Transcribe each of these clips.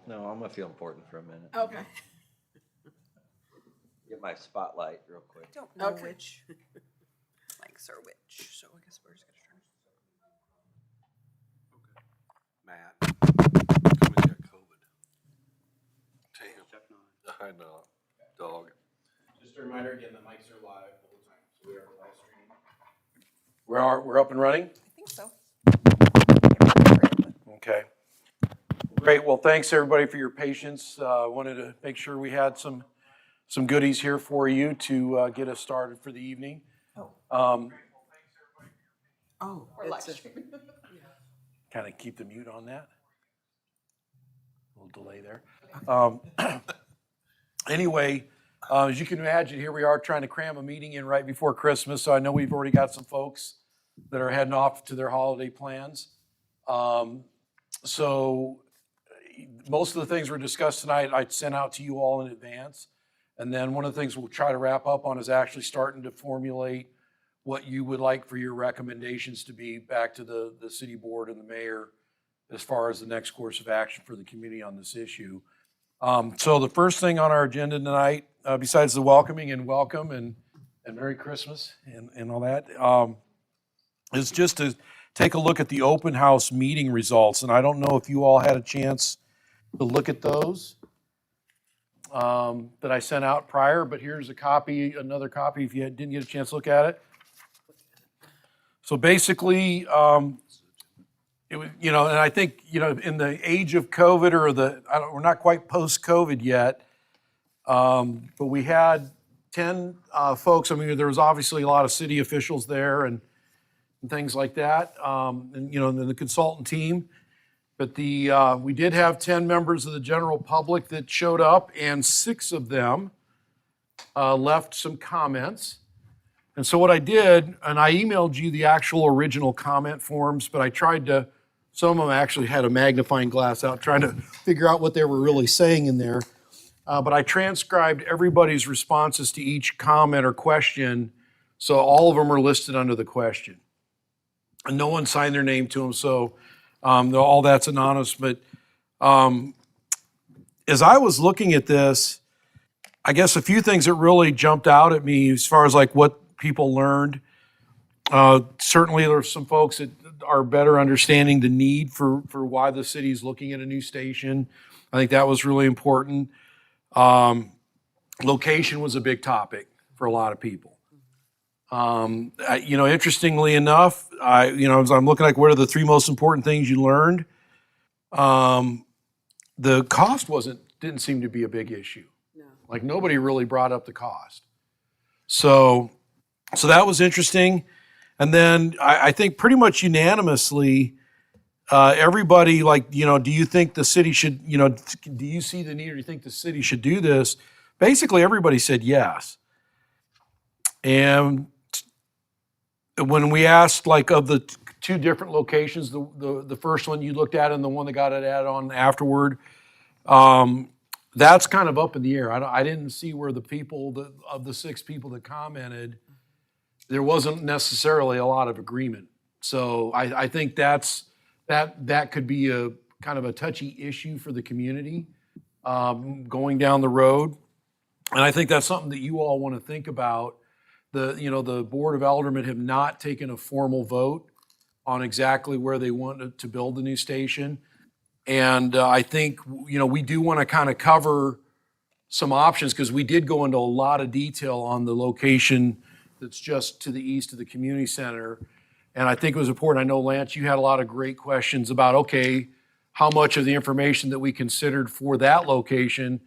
No, I'm gonna feel important for a minute. Okay. Get my spotlight real quick. I don't know Okay. which mics are which, so I guess we're just gonna turn. Matt, Tommy's got COVID. Damn. I know. Dog. Just a reminder again, the mics are live the whole time, so we are live streaming. We're up and running? I think so. Okay. Great. Well, thanks everybody for your patience. Wanted to make sure we had some goodies here for you to get us started for the evening. Oh, We're live it's streaming. Kind of keep the mute on that. A little delay there. Anyway, as you can imagine, here we are trying to cram a meeting in right before Christmas. So I know we've already got some folks that are heading off to their holiday plans. So most of the things we're discussing tonight, I sent out to you all in advance. And then one of the things we'll try to wrap up on is actually starting to formulate what you would like for your recommendations to be back to the city board and the mayor as far as the next course of action for the community on this issue. So the first thing on our agenda tonight, besides the welcoming and welcome and Merry Christmas and all that, is just to take a look at the open house meeting results. And I don't know if you all had a chance to look at those that I sent out prior, but here's a copy, another copy if you didn't get a chance to look at it. So basically, it was, and I think, in the age of COVID or we're not quite post-COVID yet, but we had 10 folks. I mean, there was obviously a lot of city officials there and things like that, and the consultant team. But we did have 10 members of the general public that showed up, and 6 of them left some comments. And so what I did, and I emailed you the actual original comment forms, but I tried to, some of them actually had a magnifying glass out trying to figure out what they were really saying in there. But I transcribed everybody's responses to each comment or question, so all of them are listed under the question. And no one signed their name to them, so all that's anonymous. But as I was looking at this, I guess a few things that really jumped out at me as far as like what people learned. Certainly there's some folks that are better understanding the need for why the city is looking at a new station. I think that was really important. Location was a big topic for a lot of people. Interestingly enough, as I'm looking like what are the 3 most important things you learned, the cost didn't seem to be a big issue. no. Like nobody really brought up the cost. So that was interesting. And then I think pretty much unanimously, everybody do you think the city should, do you see the need or do you think the city should do this? Basically, everybody said yes. And when we asked of the 2 different locations, the first one you looked at and the one that got it added on afterward, that's kind of up in the air. I didn't see where of the 6 people that commented, there wasn't necessarily a lot of agreement. So I think that could be a kind of a touchy issue for the community going down the road. And I think that's something that you all want to think about. The Board of Aldermen have not taken a formal vote on exactly where they want to build the new station. And I think, we do want to kind of cover some options because we did go into a lot of detail on the location that's just to the east of the community center. And I think it was important. I know, Lance, you had a lot of great questions about, okay, how much of the information that we considered for that location,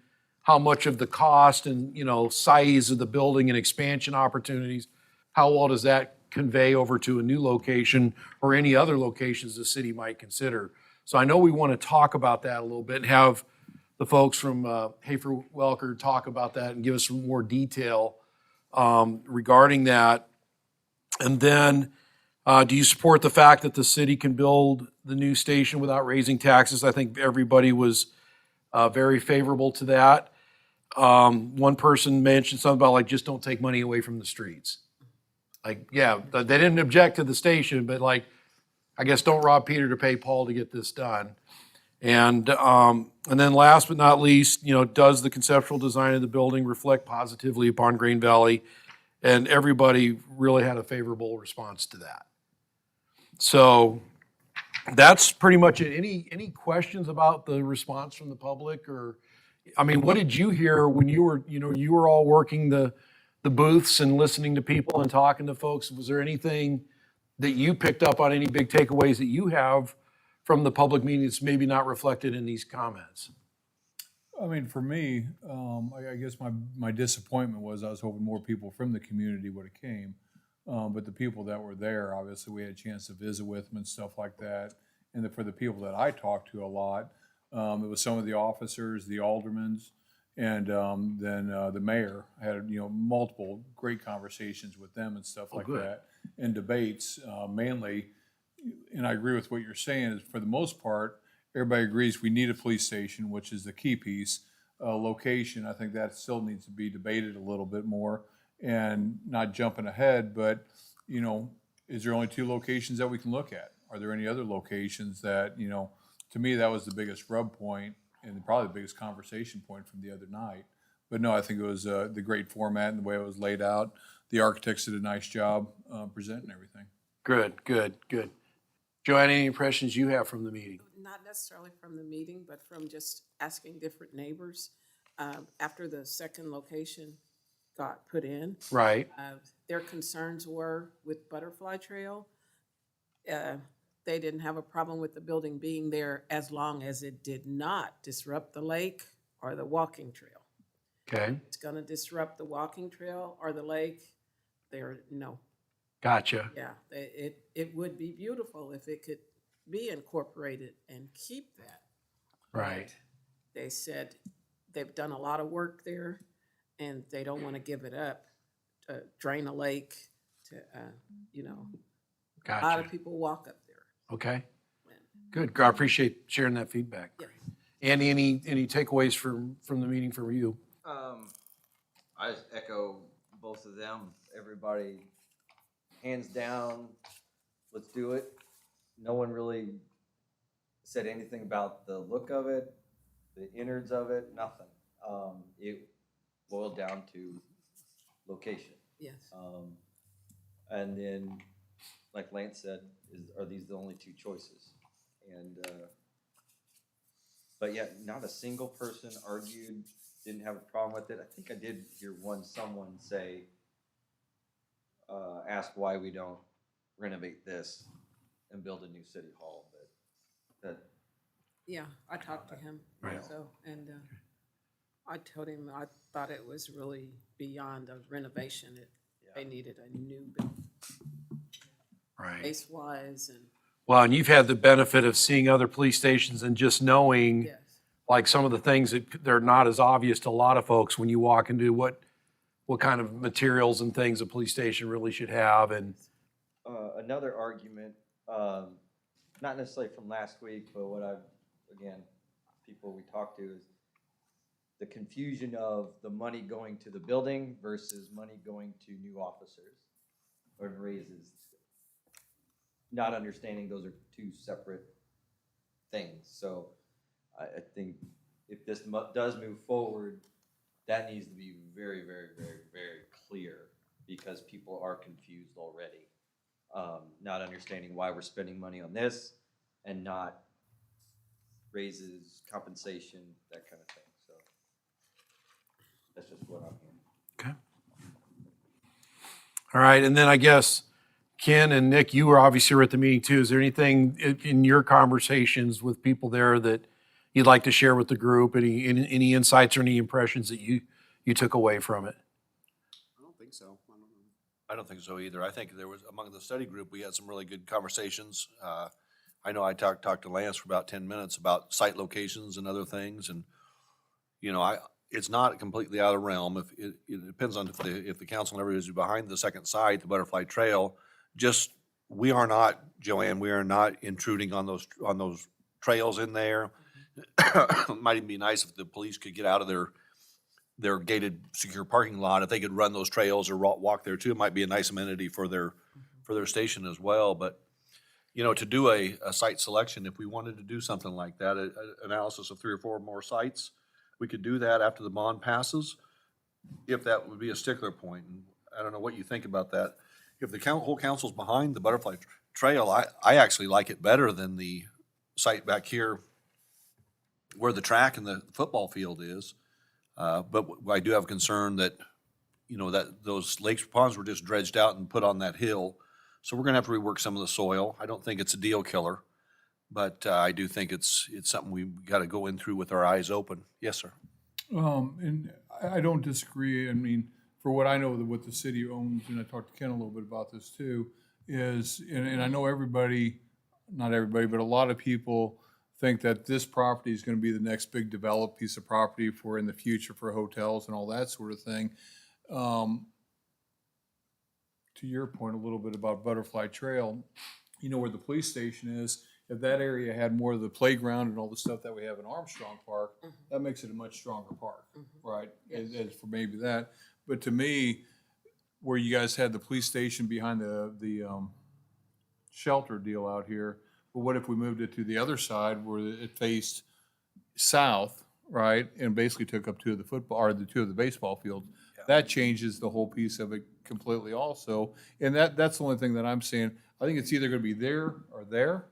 how much of the cost and, size of the building and expansion opportunities, how well does that convey over to a new location or any other locations the city might consider? So I know we want to talk about that a little bit and have the folks from Hafer-Welker talk about that and give us some more detail regarding that. And then, do you support the fact that the city can build the new station without raising taxes? I think everybody was very favorable to that. One person mentioned something about just don't take money away from the streets. They didn't object to the station, but I guess don't rob Peter to pay Paul to get this done. And then last but not least, does the conceptual design of the building reflect positively upon Green Valley? And everybody really had a favorable response to that. So that's pretty much it. Any questions about the response from the public? Or, I mean, what did you hear when you were all working the booths and listening to people and talking to folks? Was there anything that you picked up on, any big takeaways that you have from the public meeting that's maybe not reflected in these comments? I mean, for me, I guess my disappointment was I was hoping more people from the community would have came. But the people that were there, obviously, we had a chance to visit with them and stuff like that. And for the people that I talked to a lot, it was some of the officers, the aldermans, and then the mayor. I had multiple great conversations with them and stuff like good. that, and debates mainly. And I agree with what you're saying. Is for the most part, everybody agrees we need a police station, which is the key piece. Location, I think that still needs to be debated a little bit more. And not jumping ahead, but, is there only 2 locations that we can look at? Are there any other locations that, to me, that was the biggest rub point and probably the biggest conversation point from the other night. But no, I think it was the great format and the way it was laid out. The architects did a nice job presenting everything. Good. Joanne, any impressions you have from the meeting? Not necessarily from the meeting, but from just asking different neighbors. After the second location got put in, Right. their concerns were with Butterfly Trail. They didn't have a problem with the building being there as long as it did not disrupt the lake or the walking trail. Okay. It's gonna disrupt the walking trail or the lake, no. Gotcha. Yeah, it would be beautiful if it could be incorporated and keep that. Right. They said they've done a lot of work there and they don't want to give it up to drain a lake, to, a lot Gotcha. of people walk up there. Okay. Good. I appreciate sharing that feedback. Yeah. Andy, any takeaways from the meeting from you? I just echo both of them. Everybody, hands down, let's do it. No one really said anything about the look of it, the innards of it, nothing. It boiled down to location. Yes. And then, like Lance said, are these the only 2 choices? And but yet, not a single person argued, didn't have a problem with it. I think I did hear someone say, ask why we don't renovate this and build a new city hall, but that. Yeah, I talked to him. Right. So, and I told him I thought it was really beyond a renovation. They needed a new building, Right. base-wise and, Well, and you've had the benefit of seeing other police stations and just knowing, yes. like, some of the things that they're not as obvious to a lot of folks when you walk into what kind of materials and things a police station really should have. And Another argument, not necessarily from last week, but people we talked to is the confusion of the money going to the building versus money going to new officers or raises. Not understanding those are 2 separate things. So I think if this does move forward, that needs to be very, very, very, very clear because people are confused already. Not understanding why we're spending money on this and not raises, compensation, that kind of thing. So that's just what I'm hearing. okay. All right, and then I guess Ken and Nick, you were obviously at the meeting too. Is there anything in your conversations with people there that you'd like to share with the group? Any insights or any impressions that you took away from it? I don't think so. I don't know. I don't think so either. I think there was, among the study group, we had some really good conversations. I know I talked to Lance for about 10 minutes about site locations and other things. And, it's not completely out of realm. It depends on if the council and everybody is behind the second site, the Butterfly Trail. We are not, Joanne, we are not intruding on those trails in there. It might even be nice if the police could get out of their gated secure parking lot. If they could run those trails or walk there too, it might be a nice amenity for their station as well. But to do a site selection, if we wanted to do something like that, analysis of 3 or 4 more sites, we could do that after the bond passes, if that would be a stickler point. And I don't know what you think about that. If the whole council's behind the butterfly trail, I actually like it better than the site back here where the track and the football field is. But I do have concern that, that those lakes, ponds were just dredged out and put on that hill. So we're gonna have to rework some of the soil. I don't think it's a deal killer, but I do think it's something we gotta go in through with our eyes open. Yes, sir. And I don't disagree. I mean, for what I know, what the city owns, and I talked to Ken a little bit about this too, is, and I know everybody, not everybody, but a lot of people think that this property is gonna be the next big developed piece of property for in the future for hotels and all that sort of thing. To your point a little bit about Butterfly Trail, where the police station is, if that area had more of the playground and all the stuff that we have in Armstrong Park, that makes it a much stronger park, right? As for maybe that. But to me, where you guys had the police station behind the shelter deal out here, but what if we moved it to the other side where it faced south, right? And basically took up 2 of the football, or the 2 of the baseball fields. That changes the whole piece of it completely also. And that's the only thing that I'm saying. I think it's either gonna be there or there,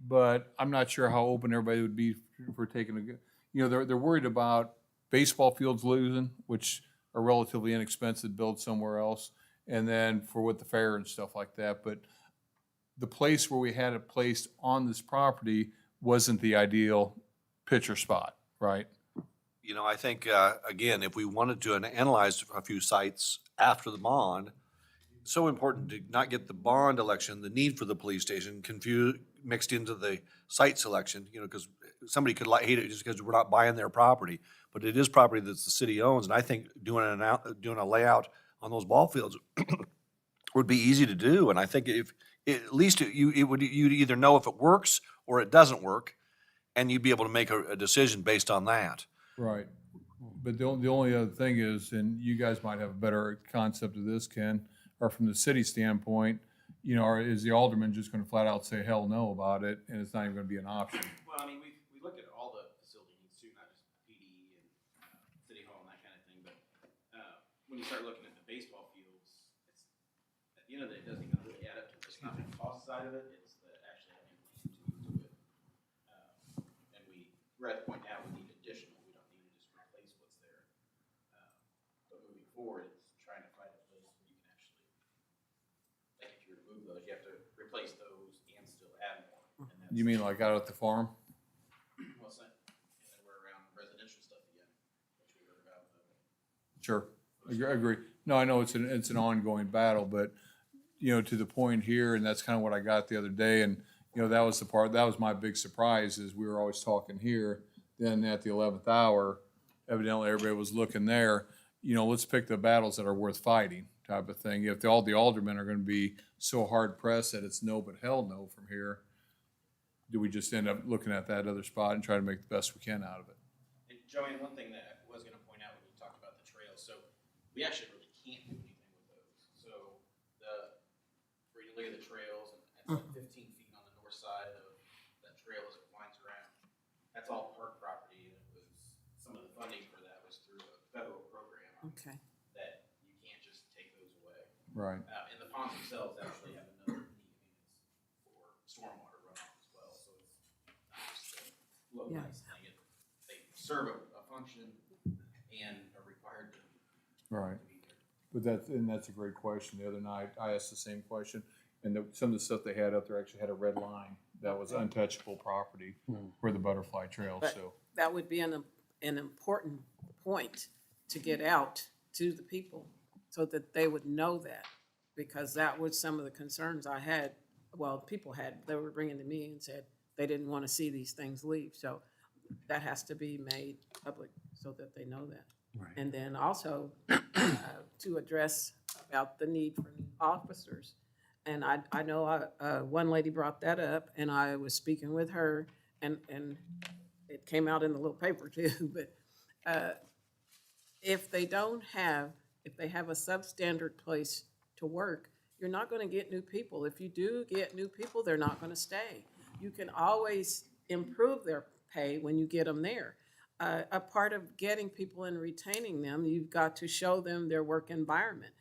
but I'm not sure how open everybody would be for taking they're worried about baseball fields losing, which are relatively inexpensive to build somewhere else, and then for with the fair and stuff like that. But the place where we had it placed on this property wasn't the ideal pitcher spot, right? I think, again, if we wanted to analyze a few sites after the bond, it's so important to not get the bond election, the need for the police station mixed into the site selection, because somebody could hate it just because we're not buying their property. But it is property that the city owns, and I think doing a layout on those ball fields would be easy to do. And I think if, at least you'd either know if it works or it doesn't work, and you'd be able to make a decision based on that. Right. But the only other thing is, and you guys might have a better concept of this, Ken, or from the city standpoint, is the alderman just gonna flat out say hell no about it, and it's not even gonna be an option? Well, I mean, we looked at all the facility needs too, not just PD and city hall and that kind of thing, but when you start looking at the baseball fields, it's, at the end of the day, it doesn't even really add up to just not the cost side of it, it's the actually having land to it. And we're at the point now, we need additional, we don't need to just replace what's there. But moving forward, it's trying to find a place where you can actually, like if you remove those, you have to replace those and still add more. And that's, You mean like out at the farm? what's that? And then we're around residential stuff again, which we heard about. Sure, I agree. No, I know it's an ongoing battle, but, to the point here, and that's kind of what I got the other day, and, that was that was my big surprise, is we were always talking here, then at the 11th hour, evidently everybody was looking there, let's pick the battles that are worth fighting type of thing. If all the aldermen are gonna be so hard pressed that it's no but hell no from here, do we just end up looking at that other spot and try to make the best we can out of it? And Joanne, one thing that I was gonna point out when you talked about the trails, so we actually really can't do anything with those. So where you look at the trails, and it's like 15 feet on the north side of that trail as it winds around. That's all park property, and it was, some of the funding for that was through a federal program. Okay. That you can't just take those away. Right. And the ponds themselves actually have another need for stormwater runoff as well, so it's not just a low Yeah. nice thing. They serve a function and are required to Right. be there. But that's a great question. The other night, I asked the same question, and some of the stuff they had up there actually had a red line that was untouchable property for the butterfly trail, But so. that would be an important point to get out to the people so that they would know that. Because that was some of the concerns I had, well, people had, they were bringing to me and said they didn't want to see these things leave. So that has to be made public so that they know that. Right. And then also to address about the need for new officers. And I know one lady brought that up, and I was speaking with her, and it came out in the little paper too, but if they have a substandard place to work, you're not gonna get new people. If you do get new people, they're not gonna stay. You can always improve their pay when you get them there. A part of getting people and retaining them, you've got to show them their work environment.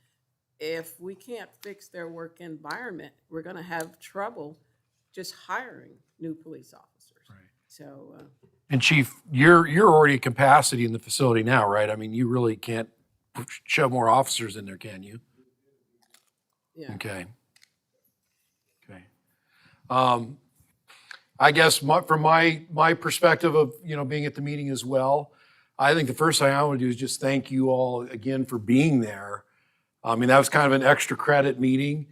If we can't fix their work environment, we're gonna have trouble just hiring new police officers. Right. So, And Chief, you're already at capacity in the facility now, right? I mean, you really can't shove more officers in there, can you? yeah. Okay. Okay. I guess from my perspective of, being at the meeting as well, I think the first thing I want to do is just thank you all again for being there. I mean, that was kind of an extra credit meeting,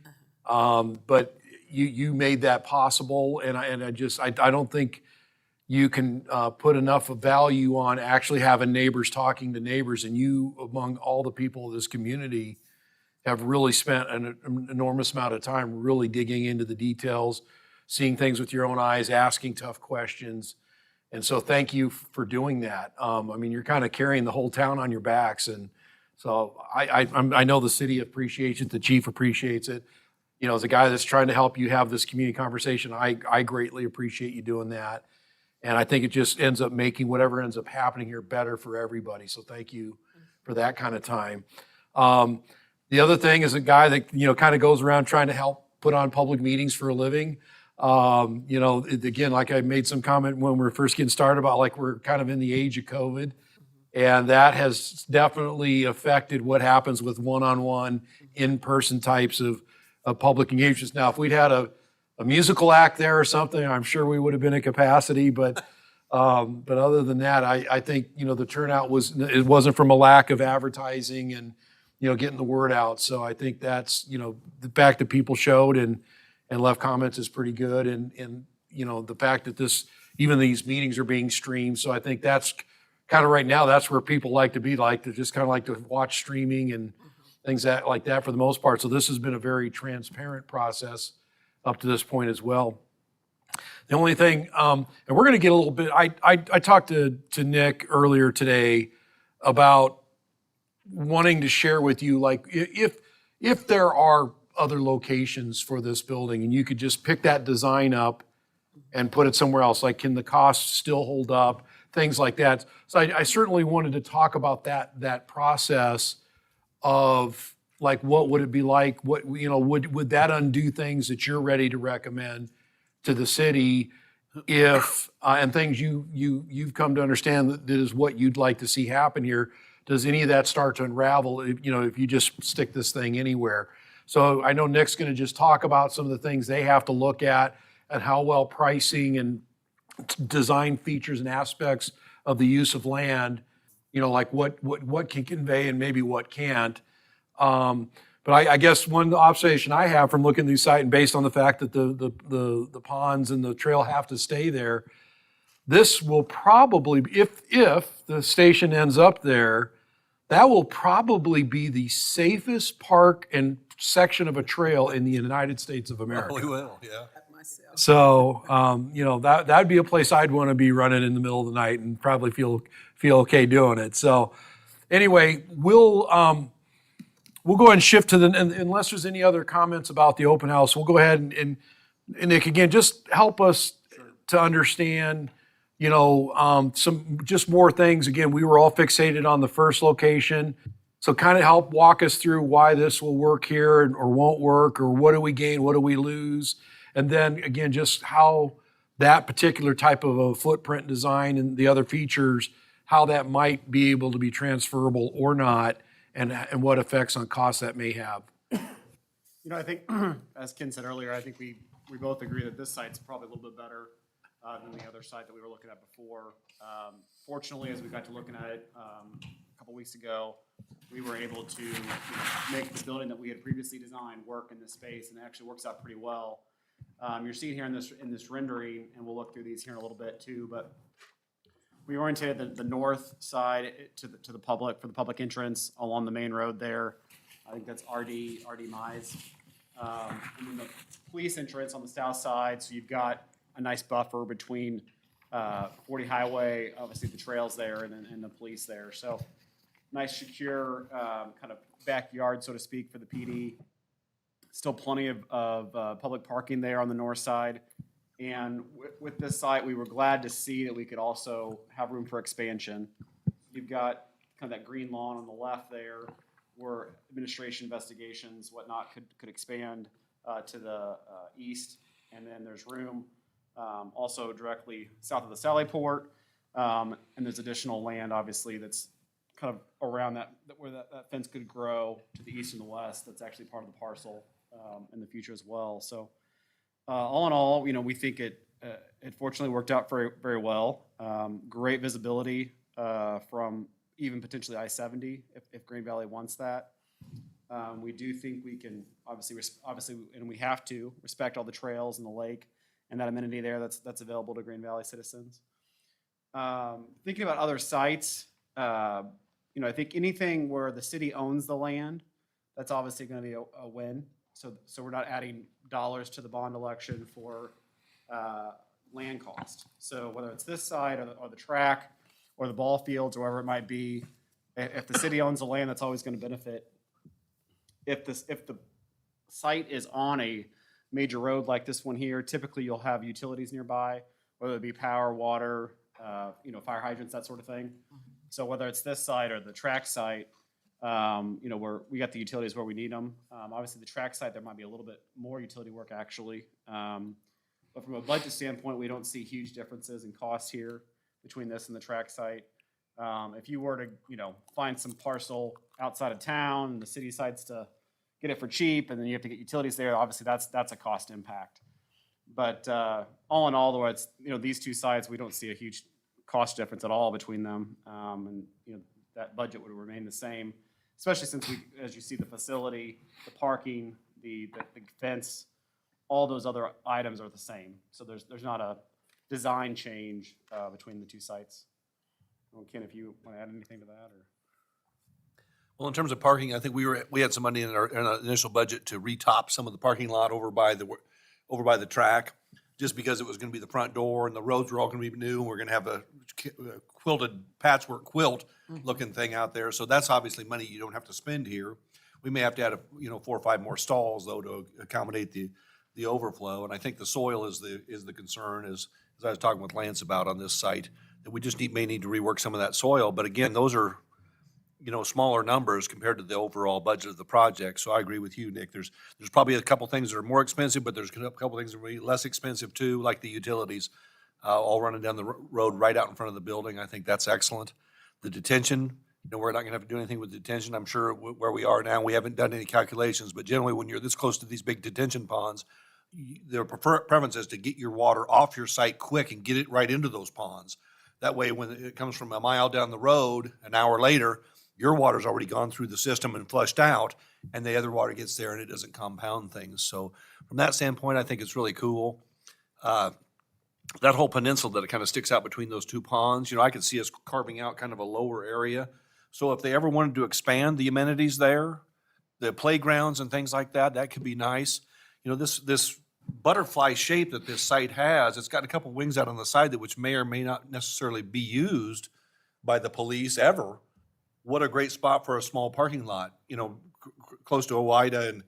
but you made that possible, and I don't think you can put enough of value on actually having neighbors talking to neighbors, and you, among all the people of this community, have really spent an enormous amount of time really digging into the details, seeing things with your own eyes, asking tough questions. And so thank you for doing that. I mean, you're kind of carrying the whole town on your backs. And so I know the city appreciates it, the chief appreciates it. As a guy that's trying to help you have this community conversation, I greatly appreciate you doing that. And I think it just ends up making whatever ends up happening here better for everybody. So thank you for that kind of time. The other thing is a guy that, kind of goes around trying to help put on public meetings for a living. Again, like I made some comment when we were first getting started about like we're kind of in the age of COVID. And that has definitely affected what happens with one-on-one, in-person types of public engagements. Now, if we'd had a musical act there or something, I'm sure we would have been at capacity. But other than that, I think, the turnout it wasn't from a lack of advertising and, getting the word out. So I think that's, the fact that people showed and left comments is pretty good. And the fact that even these meetings are being streamed. So I think that's kind of right now, that's where people like to be, like to just kind of like to watch streaming and things like that for the most part. So this has been a very transparent process up to this point as well. The only thing, and we're going to get a little bit, I talked to Nick earlier today about wanting to share with you, like if there are other locations for this building and you could just pick that design up and put it somewhere else, like can the costs still hold up, things like that. So I certainly wanted to talk about that process of like, what would it be like? What, would that undo things that you're ready to recommend to the city if, and things you've come to understand that is what you'd like to see happen here? Does any of that start to unravel, if you just stick this thing anywhere? So I know Nick's going to just talk about some of the things they have to look at and how well pricing and design features and aspects of the use of land, like what can convey and maybe what can't. But I guess one observation I have from looking at these sites and based on the fact that the ponds and the trail have to stay there, this will probably, if the station ends up there, that will probably be the safest park and section of a trail in the United States of America. We will, yeah. Myself. So, that'd be a place I'd want to be running in the middle of the night and probably feel okay doing it. So, anyway, we'll go ahead and shift to unless there's any other comments about the open house, we'll go ahead and Nick, again, just help us to understand, some just more things. Again, we were all fixated on the first location. So kind of help walk us through why this will work here or won't work, or what do we gain, what do we lose? And then again, just how that particular type of a footprint design and the other features, how that might be able to be transferable or not, and what effects on costs that may have. I think, as Ken said earlier, I think we both agree that this site's probably a little bit better than the other site that we were looking at before. Fortunately, as we got to looking at it a couple weeks ago, we were able to make the building that we had previously designed work in this space, and it actually works out pretty well. You're seeing here in this rendering, and we'll look through these here in a little bit too, but we oriented the north side to the public, for the public entrance along the main road there. I think that's RD Mize. And then the police entrance on the south side, so you've got a nice buffer between 40 Highway, obviously the trails there, and the police there. So nice, secure kind of backyard, so to speak, for the PD. Still plenty of public parking there on the north side. And with this site, we were glad to see that we could also have room for expansion. You've got kind of that green lawn on the left there where administration investigations, whatnot, could expand to the east. And then there's room also directly south of the Sally Port. And there's additional land, obviously, that's kind of around that where that fence could grow to the east and the west. That's actually part of the parcel in the future as well. So all in all, we think it fortunately worked out very, very well. Great visibility from even potentially I-70 if Green Valley wants that. We do think we can obviously, and we have to respect all the trails and the lake and that amenity there that's available to Green Valley citizens. Thinking about other sites, I think anything where the city owns the land, that's obviously going to be a win. So we're not adding dollars to the bond election for land cost. So whether it's this side or the track or the ball fields or wherever it might be, if the city owns the land, that's always going to benefit. If the site is on a major road like this one here, typically you'll have utilities nearby, whether it be power, water, fire hydrants, that sort of thing. So whether it's this site or the track site, where we got the utilities where we need them. Obviously, the track site, there might be a little bit more utility work actually. But from a budget standpoint, we don't see huge differences in costs here between this and the track site. If you were to, find some parcel outside of town, and the city decides to get it for cheap, and then you have to get utilities there, obviously that's a cost impact. But all in all, though, it's, these two sites, we don't see a huge cost difference at all between them. And that budget would remain the same, especially since as you see, the facility, the parking, the fence, all those other items are the same. So there's not a design change between the two sites. Well, Ken, if you want to add anything to that, or. Well, in terms of parking, I think we had some money in our initial budget to retop some of the parking lot over by the track, just because it was going to be the front door and the roads were all going to be new. And we're going to have a quilted patchwork quilt looking thing out there. So that's obviously money you don't have to spend here. We may have to add 4 or 5 more stalls though to accommodate the overflow. And I think the soil is the concern, as I was talking with Lance about on this site, that we just may need to rework some of that soil. But again, those are smaller numbers compared to the overall budget of the project. So I agree with you, Nick. There's probably a couple things that are more expensive, but there's a couple things that are really less expensive too, like the utilities, all running down the road right out in front of the building. I think that's excellent. The detention, we're not going to have to do anything with detention. I'm sure where we are now, we haven't done any calculations, but generally when you're this close to these big detention ponds, their preference is to get your water off your site quick and get it right into those ponds. That way, when it comes from a mile down the road, an hour later, your water's already gone through the system and flushed out, and the other water gets there and it doesn't compound things. So from that standpoint, I think it's really cool. That whole peninsula that kind of sticks out between those two ponds, I could see us carving out kind of a lower area. So if they ever wanted to expand the amenities there, the playgrounds and things like that, that could be nice. This butterfly shape that this site has, it's got a couple wings out on the side that which may or may not necessarily be used by the police ever. What a great spot for a small parking lot, close to Owida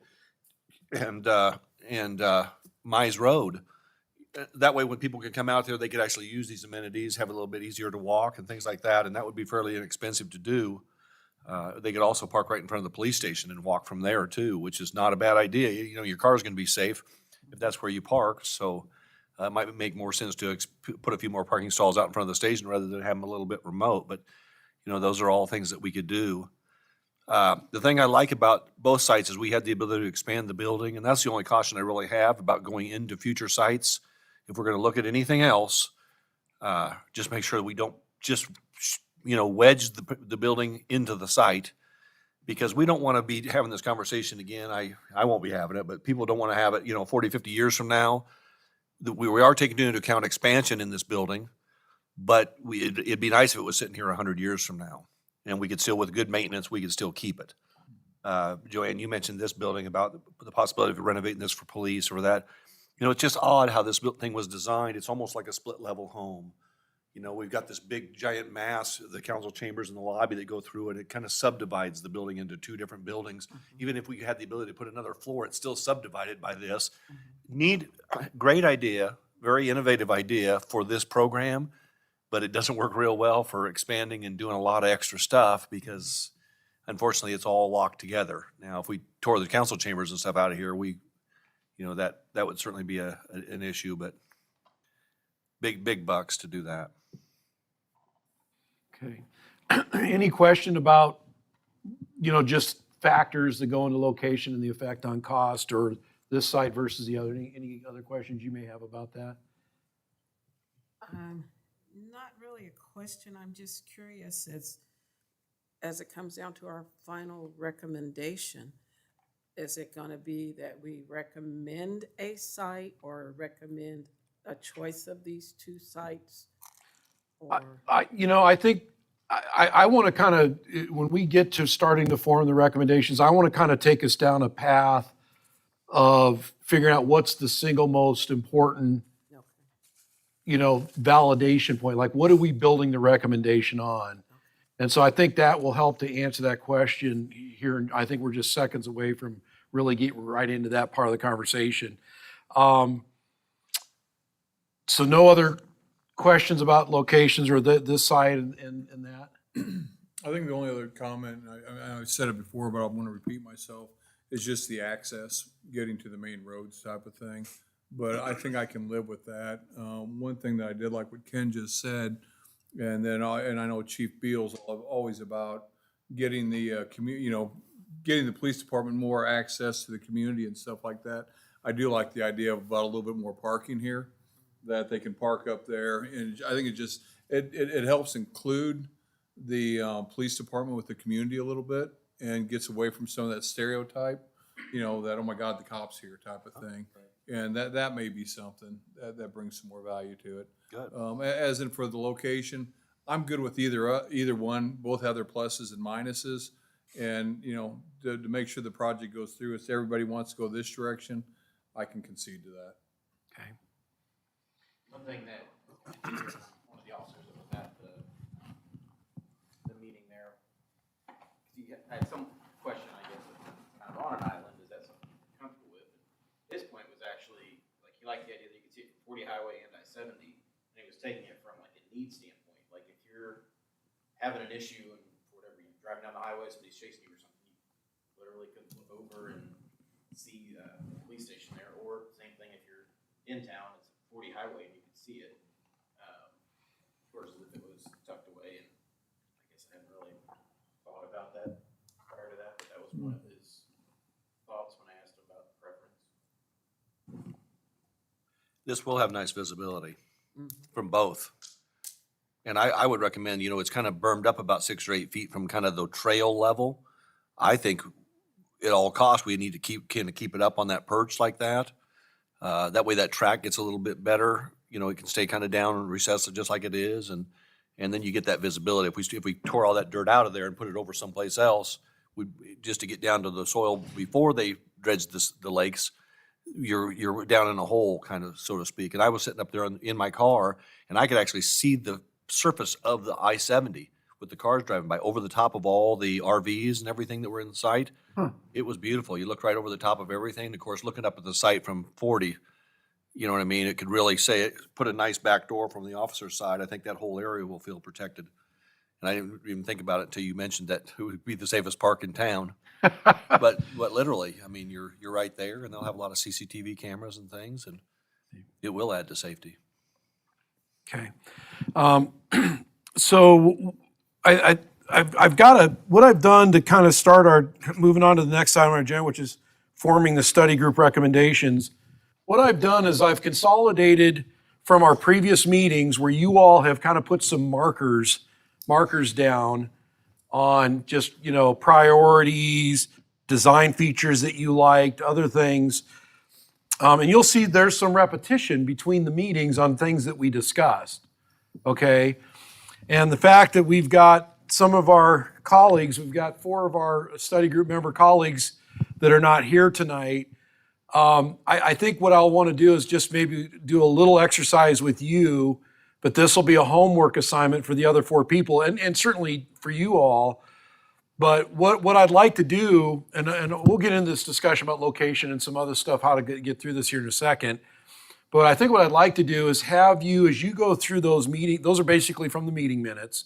and Mize Road. That way, when people could come out there, they could actually use these amenities, have it a little bit easier to walk and things like that, and that would be fairly inexpensive to do. They could also park right in front of the police station and walk from there too, which is not a bad idea. Your car's going to be safe if that's where you park, so it might make more sense to put a few more parking stalls out in front of the station rather than have them a little bit remote. But those are all things that we could do. The thing I like about both sites is we had the ability to expand the building, and that's the only caution I really have about going into future sites. If we're going to look at anything else, just make sure that we don't just, wedge the building into the site, because we don't want to be having this conversation again. I won't be having it, but people don't want to have it, 40, 50 years from now. We are taking into account expansion in this building, but it'd be nice if it was sitting here 100 years from now, and we could still, with good maintenance, we could still keep it. Joanne, you mentioned this building about the possibility of renovating this for police or that. It's just odd how this thing was designed. It's almost like a split level home. You know, we've got this big giant mass, the council chambers and the lobby that go through it. It kind of subdivides the building into two different buildings. Even if we had the ability to put another floor, it's still subdivided by this. Great idea, very innovative idea for this program, but it doesn't work real well for expanding and doing a lot of extra stuff because unfortunately it's all locked together. Now, if we tore the council chambers and stuff out of here, that would certainly be an issue, but big bucks to do that. Okay. Any question about, just factors that go into location and the effect on cost, or this site versus the other? Any other questions you may have about that? Not really a question, I'm just curious as it comes down to our final recommendation, is it gonna be that we recommend a site or recommend a choice of these two sites? Or, I think I want to kind of, when we get to starting to form the recommendations, I want to kind of take us down a path of figuring out what's the single most important, okay. validation point. Like, what are we building the recommendation on? And so I think that will help to answer that question here. And I think we're just seconds away from really getting right into that part of the conversation. So no other questions about locations or this site and that? I think the only other comment, I said it before, but I want to repeat myself, is just the access, getting to the main roads type of thing. But I think I can live with that. One thing that I did like what Ken just said, and I know Chief Beal's always about getting the getting the police department more access to the community and stuff like that. I do like the idea of about a little bit more parking here, that they can park up there. And I think it helps include the police department with the community a little bit and gets away from some of that stereotype, that, oh my God, the cops here type of thing. And that may be something that brings some more value to it. Good. As in for the location, I'm good with either one. Both have their pluses and minuses. And, to make sure the project goes through, if everybody wants to go this direction, I can concede to that. Okay. One thing that one of the officers that was at the meeting there, he had some question, I guess, of kind of on an island, is that something you're comfortable with? And his point was actually, like, he liked the idea that you could see it from 40 highway and I-70, and he was taking it from like a need standpoint. Like if you're having an issue and for whatever, you're driving down the highway, somebody's chasing you or something, you literally could look over and see the police station there, or same thing if you're in town, it's 40 highway and you can see it. Versus if it was tucked away, and I guess I hadn't really thought about that prior to that, but that was one of his thoughts when I asked him about preference. This will have nice visibility from both. And I would recommend, it's kind of bermed up about 6 or 8 feet from kind of the trail level. I think at all costs, we need to keep it up on that perch like that. That way that track gets a little bit better. It can stay kind of down and recessed just like it is. And then you get that visibility. If we tore all that dirt out of there and put it over someplace else, just to get down to the soil before they dredge the lakes, you're down in a hole, kind of, so to speak. And I was sitting up there in my car, and I could actually see the surface of the I-70 with the cars driving by over the top of all the RVs and everything that were in sight. It was beautiful. You looked right over the top of everything. Of course, looking up at the site from 40, you know what I mean? It could really put a nice back door from the officer's side. I think that whole area will feel protected. And I didn't even think about it until you mentioned that it would be the safest park in town. But literally, I mean, you're right there, and they'll have a lot of CCTV cameras and things, and it will add to safety. Okay. So I've got what I've done to kind of start moving on to the next item on our agenda, which is forming the study group recommendations. What I've done is I've consolidated from our previous meetings where you all have kind of put some markers down on just, priorities, design features that you liked, other things. And you'll see there's some repetition between the meetings on things that we discussed, okay? And the fact that we've got some of our colleagues, we've got 4 of our study group member colleagues that are not here tonight. I think what I'll want to do is just maybe do a little exercise with you but this will be a homework assignment for the other 4 people, and certainly for you all. But what I'd like to do, and we'll get into this discussion about location and some other stuff, how to get through this here in a second. But I think what I'd like to do is have you, as you go through those meetings, those are basically from the meeting minutes.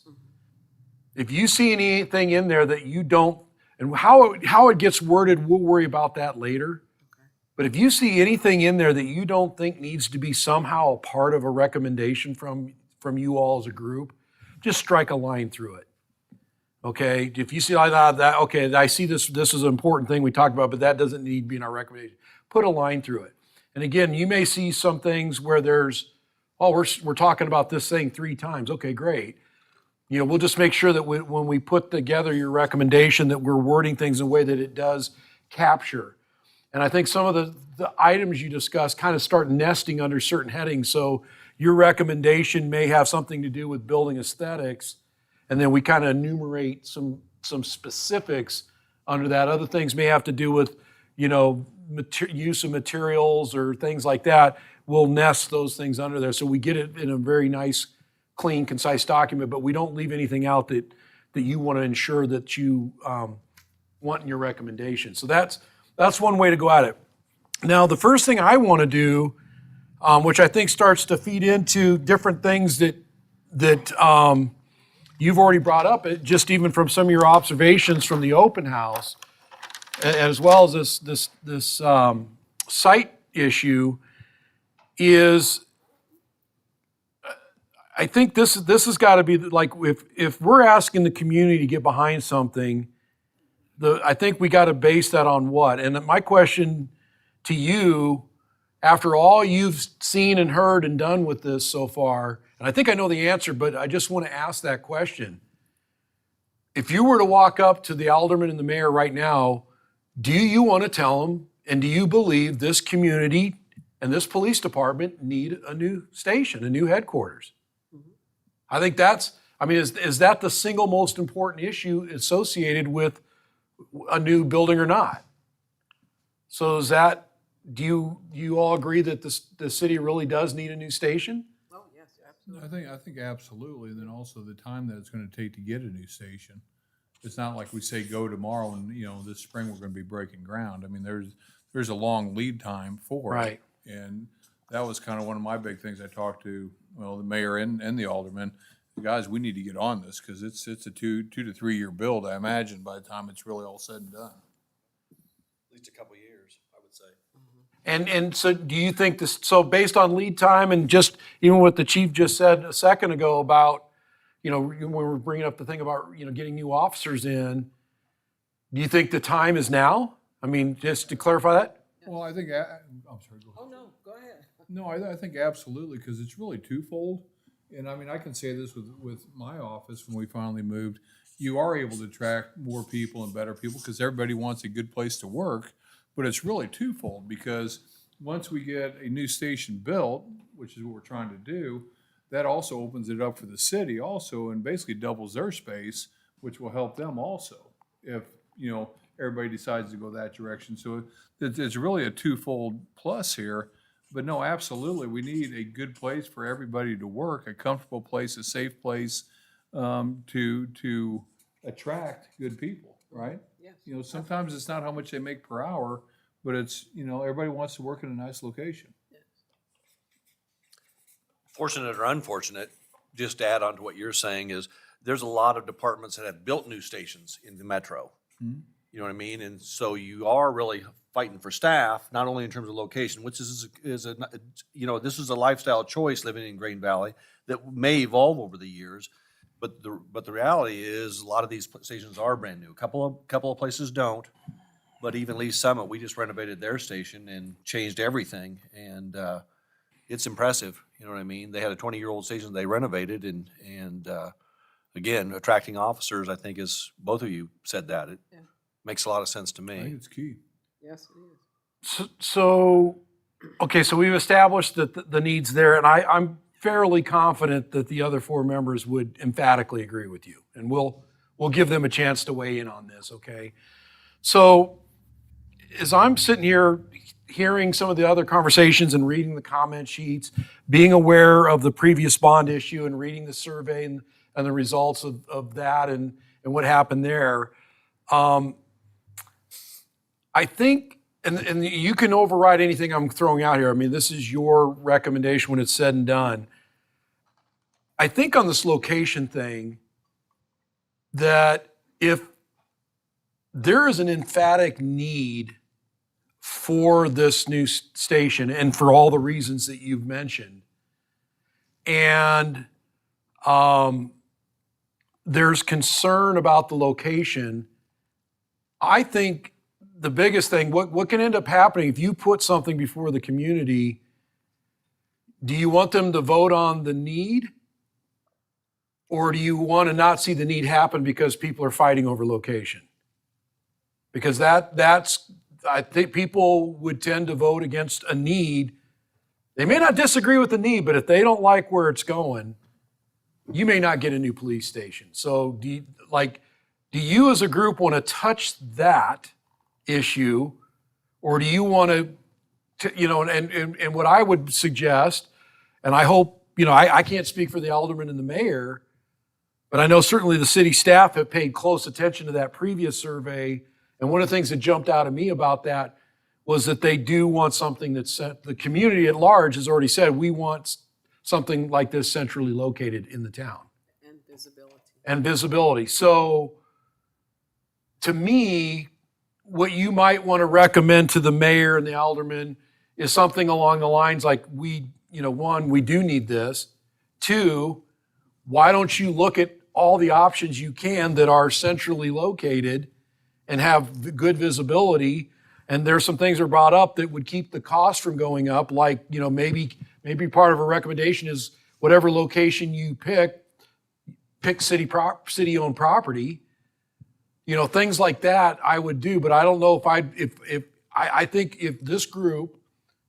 If you see anything in there that you don't, and how it gets worded, we'll worry about that later. But if you see anything in there that you don't think needs to be somehow a part of a recommendation from you all as a group, just strike a line through it. Okay, if you see like that, okay, I see this is an important thing we talked about, but that doesn't need to be in our recommendation. Put a line through it. And again, you may see some things where there's, we're talking about this thing 3 times. Okay, great. You know, we'll just make sure that when we put together your recommendation that we're wording things in a way that it does capture. And I think some of the items you discuss kind of start nesting under certain headings. So your recommendation may have something to do with building aesthetics, and then we kind of enumerate some specifics under that. Other things may have to do with, you know, use of materials or things like that. We'll nest those things under there. So we get it in a very nice, clean, concise document, but we don't leave anything out that you want to ensure that you want in your recommendation. So that's one way to go at it. Now, the first thing I want to do, which I think starts to feed into different things that you've already brought up, just even from some of your observations from the open house, as well as this site issue, is I think this has got to be like, if we're asking the community to get behind something, I think we got to base that on what? And my question to you, after all you've seen and heard and done with this so far, and I think I know the answer, but I just want to ask that question. If you were to walk up to the alderman and the mayor right now, do you want to tell them, and do you believe this community and this police department need a new station, a new headquarters? I think is that the single most important issue associated with a new building or not? So do you all agree that the city really does need a new station? Oh, yes, absolutely. I think absolutely. And then also the time that it's going to take to get a new station. It's not like we say go tomorrow and, you know, this spring we're going to be breaking ground. I mean, there's a long lead time for it. Right. And that was kind of one of my big things. I talked to, the mayor and the alderman. Guys, we need to get on this because it's a 2 to 3 year build, I imagine, by the time it's really all said and done. At least a couple of years, I would say. And so do you think this, so based on lead time and just even what the chief just said a second ago about, you know, when we were bringing up the thing about, you know, getting new officers in, do you think the time is now? I mean, just to clarify that? Well, I think, I'm sorry, go ahead. Oh, no, go ahead. No, I think absolutely, because it's really twofold. And I mean, I can say this with my office when we finally moved, you are able to attract more people and better people because everybody wants a good place to work. But it's really twofold because once we get a new station built, which is what we're trying to do, that also opens it up for the city also and basically doubles their space, which will help them also if, you know, everybody decides to go that direction. So it's really a twofold plus here. But no, absolutely, we need a good place for everybody to work, a comfortable place, a safe place to attract good people, right? Yes. You know, sometimes it's not how much they make per hour, but it's, you know, everybody wants to work in a nice location. Fortunate or unfortunate, just to add on to what you're saying, is there's a lot of departments that have built new stations in the metro. Mhm. You know what I mean? And so you are really fighting for staff, not only in terms of location, which is a you know, this is a lifestyle choice living in Green Valley that may evolve over the years. But the reality is a lot of these stations are brand new. A couple of places don't, but even Lee Summit, we just renovated their station and changed everything, and it's impressive. You know what I mean? They had a 20-year-old station they renovated, and again, attracting officers, I think, is both of you said that. It makes a lot of sense to I think me. it's key. Yes, it is. So we've established that the needs there, and I'm fairly confident that the other 4 members would emphatically agree with you, and we'll give them a chance to weigh in on this, okay? So as I'm sitting here hearing some of the other conversations and reading the comment sheets, being aware of the previous bond issue and reading the survey and the results of that and what happened there, I think, and you can override anything I'm throwing out here. I mean, this is your recommendation when it's said and done. I think on this location thing, that if there is an emphatic need for this new station and for all the reasons that you've mentioned, and there's concern about the location, I think the biggest thing, what can end up happening if you put something before the community, do you want them to vote on the need? Or do you want to not see the need happen because people are fighting over location? Because that's, I think people would tend to vote against a need. They may not disagree with the need, but if they don't like where it's going, you may not get a new police station. So do you as a group want to touch that issue? Or do you want to, and what I would suggest, and I hope, I can't speak for the alderman and the mayor, but I know certainly the city staff have paid close attention to that previous survey. And one of the things that jumped out at me about that was that they do want something that's, the community at large has already said, we want something like this centrally located in the town. And visibility. And visibility. So to me, what you might want to recommend to the mayor and the alderman is something along the lines like one, we do need this. Two, why don't you look at all the options you can that are centrally located and have good visibility? And there's some things that are brought up that would keep the cost from going up, like, maybe part of a recommendation is whatever location you pick city-owned property. Things like that I would do, but I don't know if I think if this group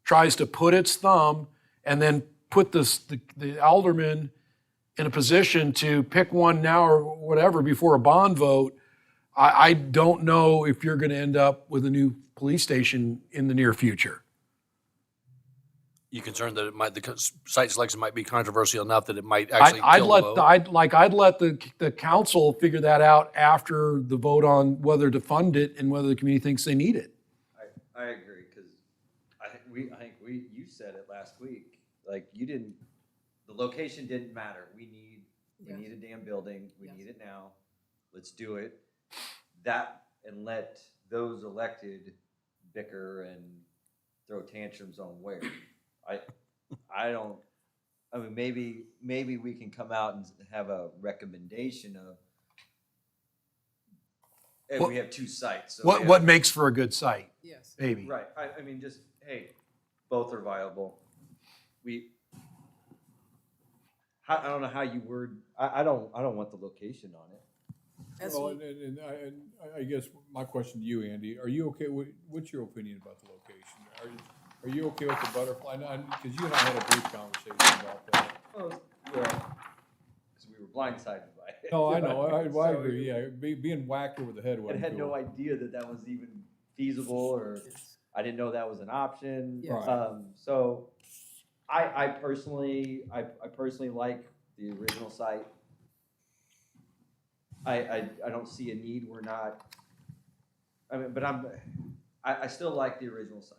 tries to put its thumb and then put the alderman in a position to pick one now or whatever before a bond vote, I don't know if you're going to end up with a new police station in the near future. You concerned that the site selection might be controversial enough that it might actually I'd kill let the vote? I'd let the council figure that out after the vote on whether to fund it and whether the community thinks they need it. I agree, because I think you said it last week, like the location didn't matter. We need a damn building, we need it now, let's do it. That, and let those elected bicker and throw tantrums on where. Maybe we can come out and have a recommendation of, hey, we have two sites. So What makes for a good site? Yes. Maybe. Right, just, hey, both are viable. I don't know how you word, I don't want the location on it. As Well, we- and I guess my question to you, Andy, are you okay, what's your opinion about the location? Are you okay with the butterfly? Because you and I had a brief conversation about that. Oh, yeah, because we were blindsided by it. No, I know, I So, agree, yeah, being whacked over the head I wasn't had no cool. idea that was even feasible, or I didn't know that was an option. Yes. Right. So I personally like the original site. I don't see a need, we're not, but I still like the original site.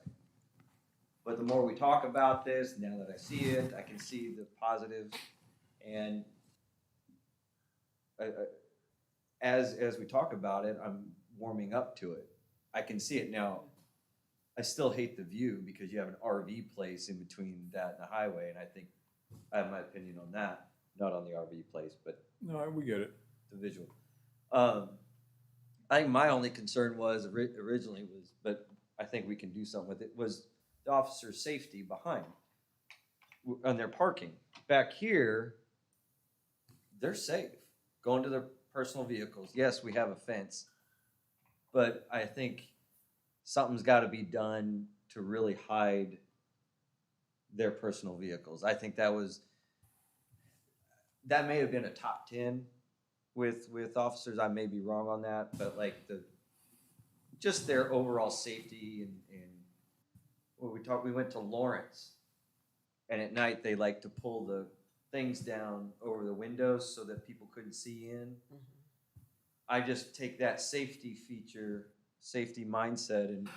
But the more we talk about this, now that I see it, I can see the positives, and as we talk about it, I'm warming up to it. I can see it now. I still hate the view because you have an RV place in between that and the highway, and I think I have my opinion on that, not on the RV place, but No, we get it. the visual. I think my only concern was originally was, but I think we can do something with it, was the officer's safety behind on their parking. Back here, they're safe going to their personal vehicles. Yes, we have a fence, but I think something's got to be done to really hide their personal vehicles. I think that may have been a top 10 with officers. I may be wrong on that, but like just their overall safety and when we went to Lawrence, and at night they like to pull the things down over the windows so that people couldn't see in. I just take that safety mindset, and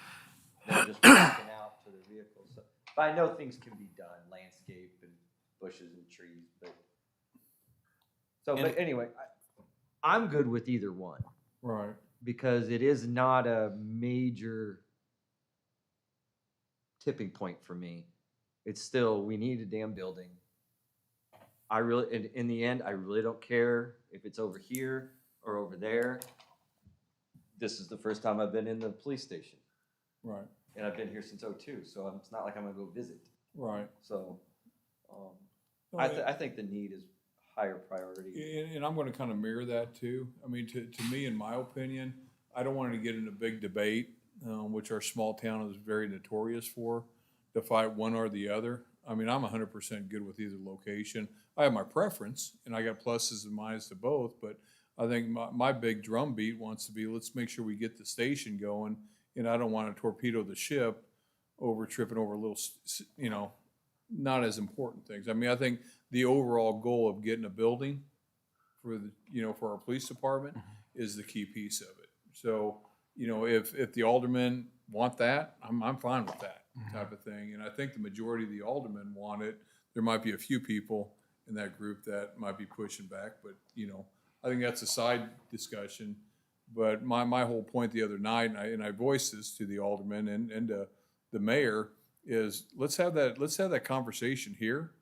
they're just walking out to their vehicles. So, but I know things can be done, landscape and bushes and trees, but anyway, I'm good with either one. Right. Because it is not a major tipping point for me. It's still, we need a damn building. I really, in the end, I really don't care if it's over here or over there. This is the first time I've been in the police station, Right. and I've been here since '02, so it's not like I'm gonna go visit. Right. So, No, I think the need is higher priority. And I'm going to kind of mirror that too. I mean, to me, in my opinion, I don't want to get in a big debate, which our small town is very notorious for, to fight one or the other. I mean, I'm 100% good with either location. I have my preference, and I got pluses and minuses to both, but I think my big drumbeat wants to be, let's make sure we get the station going, and I don't want to torpedo the ship over tripping over little, not as important things. I mean, I think the overall goal of getting a building for for our police department is the key piece of it. So, if the aldermen want that, I'm fine with that type of thing. And I think the majority of the aldermen want it. There might be a few people in that group that might be pushing back, but I think that's a side discussion. But my whole point the other night, and I voiced this to the aldermen and the mayor, is let's have that conversation here.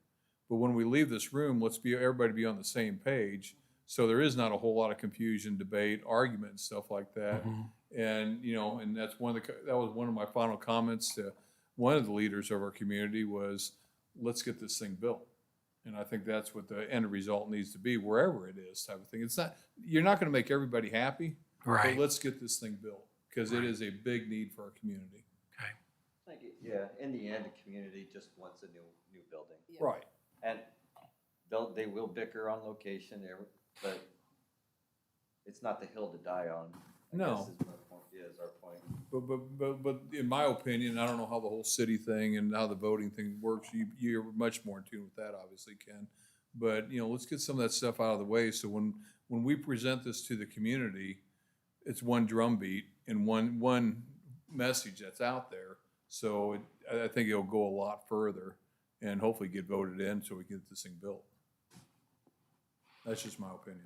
But when we leave this room, everybody be on the same page. So there is not a whole lot of confusion, debate, argument, and stuff like that. And and that was one of my final comments to one of the leaders of our community was, let's get this thing built. And I think that's what the end result needs to be, wherever it is, type of thing. You're not going to make everybody happy, Right. but let's get this thing built because it is a big need for our community. Yeah, in the end, the community just wants a new building. Right. And they will bicker on location, but it's not the hill to die on. I No. guess is my point, is our point. But in my opinion, I don't know how the whole city thing and how the voting thing works. You're much more in tune with that, obviously, Ken. But let's get some of that stuff out of the way. So when we present this to the community, it's one drumbeat and one message that's out there. So I think it'll go a lot further and hopefully get voted in so we get this thing built. That's just my opinion.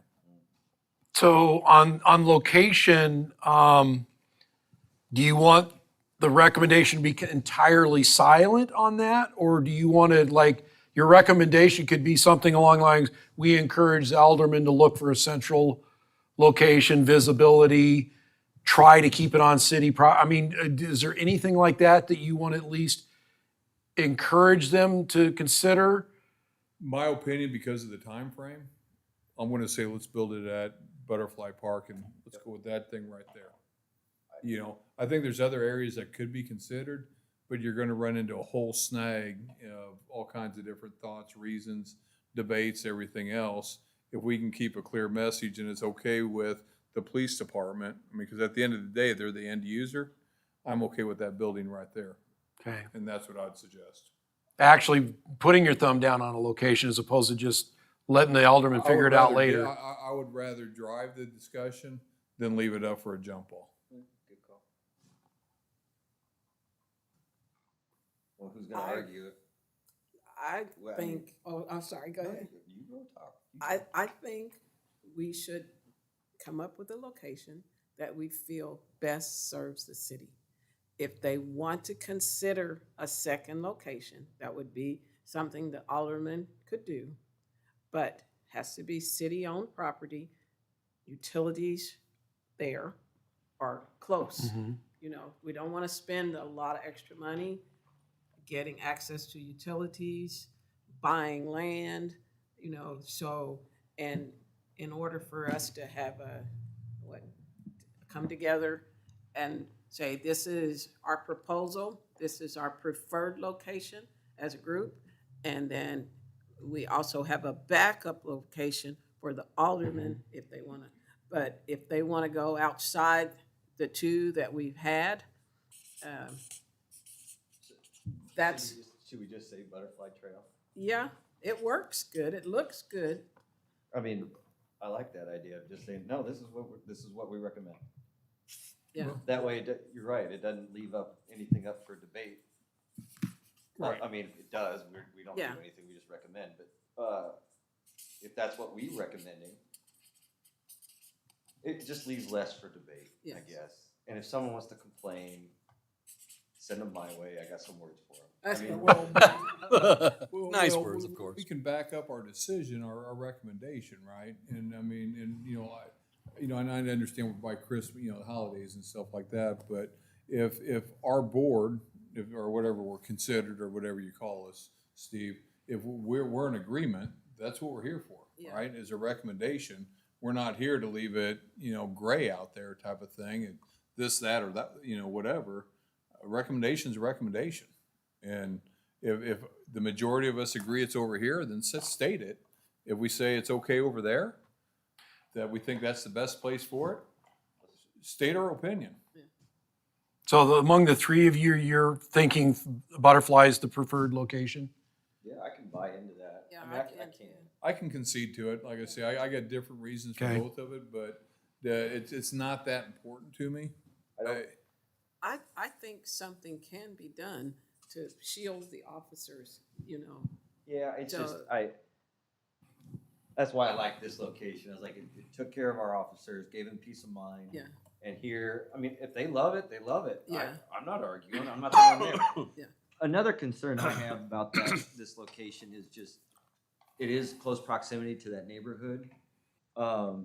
So on location, do you want the recommendation to be entirely silent on that? Or do you want to, your recommendation could be something along the lines, we encourage the aldermen to look for a central location, visibility, try to keep it on city is there anything like that you want to at least encourage them to consider? My opinion, because of the time frame, I'm going to say let's build it at Butterfly Park and let's go with that thing right there. I think there's other areas that could be considered, but you're going to run into a whole snag of all kinds of different thoughts, reasons, debates, everything else. If we can keep a clear message and it's okay with the police department, because at the end of the day, they're the end user, I'm okay with that building right there. Okay. And that's what I'd suggest. Actually putting your thumb down on a location as opposed to just letting the alderman figure it out later. I would rather drive the discussion than leave it up for a jump ball. Good call. Well, who's gonna argue it? I Well, I mean- think, I'm sorry, go ahead. You go talk. I think we should come up with a location that we feel best serves the city. If they want to consider a second location, that would be something the alderman could do, but has to be city-owned property, utilities there are close. We don't want to spend a lot of extra money getting access to utilities, buying land, and in order for us to have come together and say, this is our proposal, this is our preferred location as a group, and then we also have a backup location for the aldermen if they want to. But if they want to go outside the two that we've had. That's, Should we just say Butterfly Trail? yeah, it works good. It looks good. I mean, I like that idea of just saying, no, this is what we recommend. Yeah. That way, you're right, it doesn't leave up anything up for debate. Right. I mean, it does, we don't do Yeah. anything, we just recommend, but, if that's what we're recommending, it just leaves less for debate, I Yes. guess. And if someone wants to complain, send them my way, I got some words for them. That's I mean, Well, Nice words, of we- course. We can back up our decision, our recommendation, right? And I mean, and and I understand by Christmas, the holidays and stuff like that, but if our board, or whatever we're considered, or whatever you call us, Steve, if we're in agreement, that's what we're here for, Yeah. right? As a recommendation, we're not here to leave it, gray out there type of thing, and this, that, or that, whatever. A recommendation's a recommendation. And if the majority of us agree it's over here, then state it. If we say it's okay over there, that we think that's the best place for it, state our opinion. So among the three of you, you're thinking Butterfly is the preferred location? Yeah, I can buy into that. Yeah, I mean, I I can can. too. I can concede to it. Like I say, I got different reasons for Okay. both of it, but it's not that important to me. I don't- I think something can be done to shield the officers, Yeah, it's So- just, that's why I like this location. I was like, it took care of our officers, gave them peace of mind. Yeah. And here, I mean, if they love it, they love it. Yeah. I'm not arguing, I'm not the one there. Yeah. Another concern I have about this location is just, it is close proximity to that neighborhood. Well,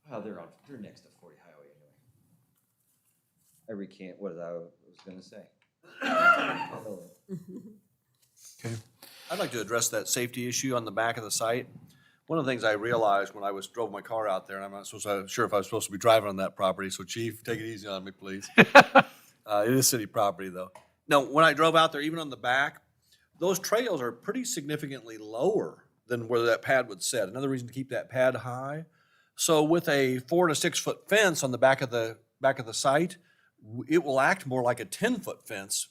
they're next to 40 Highway anyway. I recant what I was gonna say. I'd like to address that safety issue on the back of the site. One of the things I realized when I drove my car out there, and I'm not sure if I was supposed to be driving on that property, so Chief, take it easy on me, please. It is city property, though. No, when I drove out there, even on the back, those trails are pretty significantly lower than where that pad would set. Another reason to keep that pad high. So with a 4 to 6 foot fence on the back of the site, it will act more like a 10-foot fence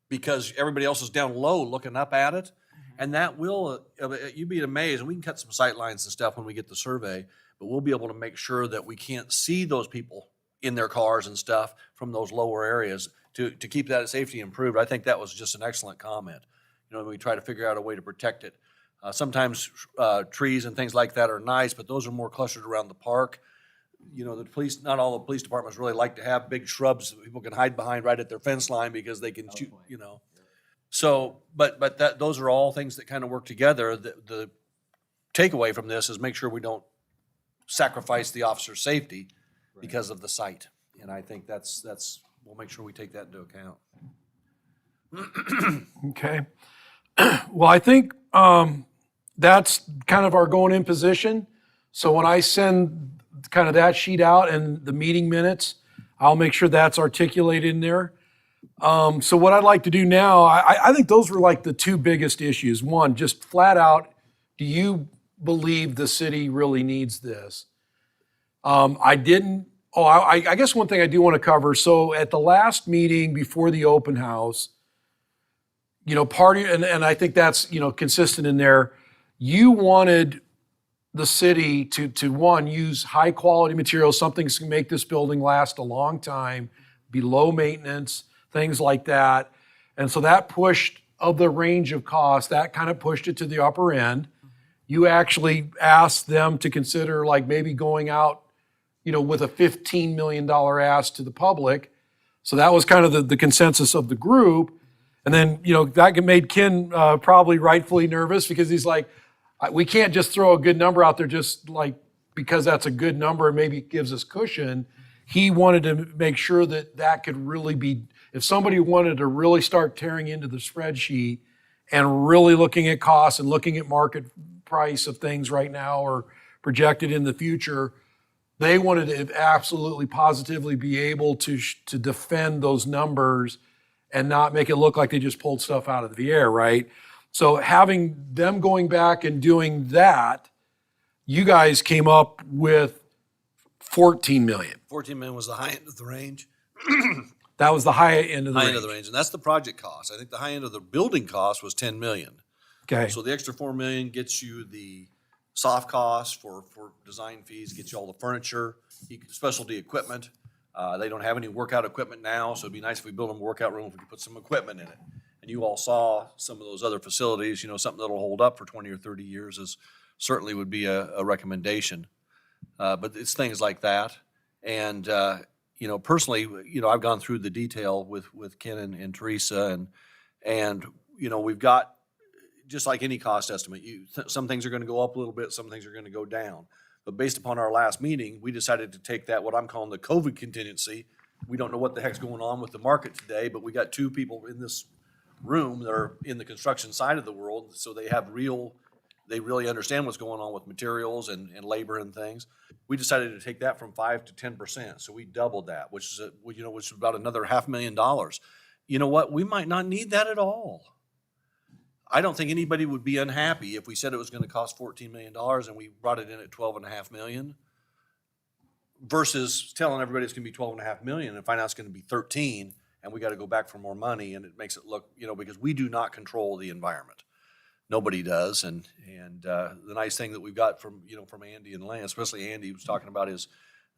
because everybody else is down low looking up at it. And that will, you'd be amazed, and we can cut some sight lines and stuff when we get the survey, but we'll be able to make sure that we can't see those people in their cars and stuff from those lower areas to keep that safety improved. I think that was just an excellent comment. We try to figure out a way to protect it. Sometimes trees and things like that are nice, but those are more clustered around the park. The police, not all the police departments really like to have big shrubs that people can hide behind right at their fence line because they can shoot, So, but those are all things that kind of work together. The takeaway from this is make sure we don't sacrifice the officer's safety because of the site. And I think we'll make sure we take that into account. Okay. Well, I think that's kind of our going in position. So when I send kind of that sheet out and the meeting minutes, I'll make sure that's articulated in there. So what I'd like to do now, I think those were like the two biggest issues. One, just flat out, do you believe the city really needs this? I guess one thing I do want to cover. So at the last meeting before the open house, and I think that's, consistent in there, you wanted the city to one, use high quality materials, something that's gonna make this building last a long time, be low maintenance, things like that. And so that pushed, of the range of costs, that kind of pushed it to the upper end. You actually asked them to consider like maybe going out, with a $15 million ask to the public. So that was kind of the consensus of the group. And then, that made Ken probably rightfully nervous because he's like, we can't just throw a good number out there just like because that's a good number and maybe it gives us cushion. He wanted to make sure that could really be, if somebody wanted to really start tearing into the spreadsheet and really looking at costs and looking at market price of things right now or projected in the future, they wanted to absolutely positively be able to defend those numbers and not make it look like they just pulled stuff out of the air, right? So having them going back and doing that, you guys came up with 14 million. 14 million was the high end of the range. That was the high end of the High range. end of the range, and that's the project cost. I think the high end of the building cost was 10 million. Okay. So the extra 4 million gets you the soft costs for design fees, gets you all the furniture, specialty equipment. They don't have any workout equipment now, so it'd be nice if we build them a workout room, if we could put some equipment in it. And you all saw some of those other facilities, something that'll hold up for 20 or 30 years is certainly would be a recommendation. But it's things like that. And, personally, I've gone through the detail with Ken and Teresa and, we've got, just like any cost estimate, some things are gonna go up a little bit, some things are gonna go down. But based upon our last meeting, we decided to take that, what I'm calling the COVID contingency. We don't know what the heck's going on with the market today, but we got two people in this room that are in the construction side of the world, so they really understand what's going on with materials and labor and things. We decided to take that from 5 to 10%, so we doubled that, which is about another $500,000. You know what? We might not need that at all. I don't think anybody would be unhappy if we said it was gonna cost $14 million and we brought it in at 12.5 million versus telling everybody it's gonna be 12.5 million and find out it's gonna be 13 and we gotta go back for more money, and it makes it look, because we do not control the environment. Nobody does, and the nice thing that we've got from Andy and Lance, especially Andy was talking about is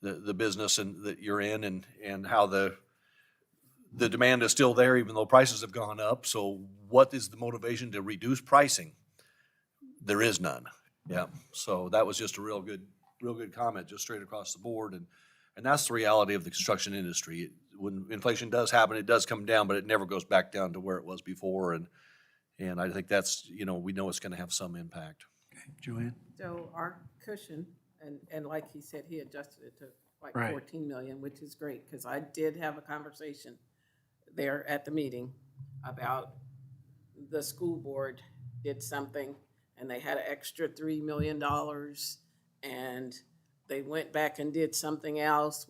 the business and that you're in and how the demand is still there even though prices have gone up. So what is the motivation to reduce pricing? There is none. Yeah. So that was just a real good comment, just straight across the board. And that's the reality of the construction industry. When inflation does happen, it does come down, but it never goes back down to where it was before. And I think that's, we know it's going to have some impact. Okay, Joanne? So our cushion, and like he said, he adjusted it to like Right. 14 million, which is great, because I did have a conversation there at the meeting about the school board did something and they had an extra $3 million and they went back and did something else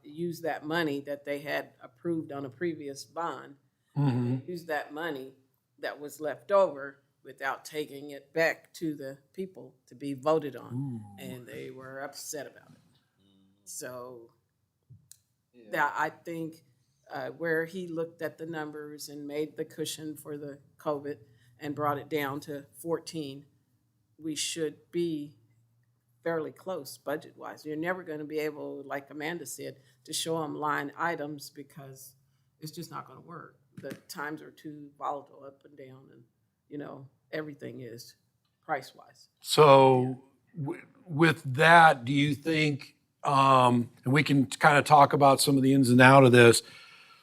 use that money that they had approved on a previous bond. Mm-hmm. Use that money that was left over without taking it back to the people to be voted on. And they were upset about it. So that I think where he looked at the numbers and made the cushion for the COVID and brought it down to 14, we should be fairly close budget-wise. You're never going to be able, like Amanda said, to show them line items because it's just not going to work. The times are too volatile up and down, and everything is price-wise. So with that, do you think, and we can kind of talk about some of the ins and outs of this.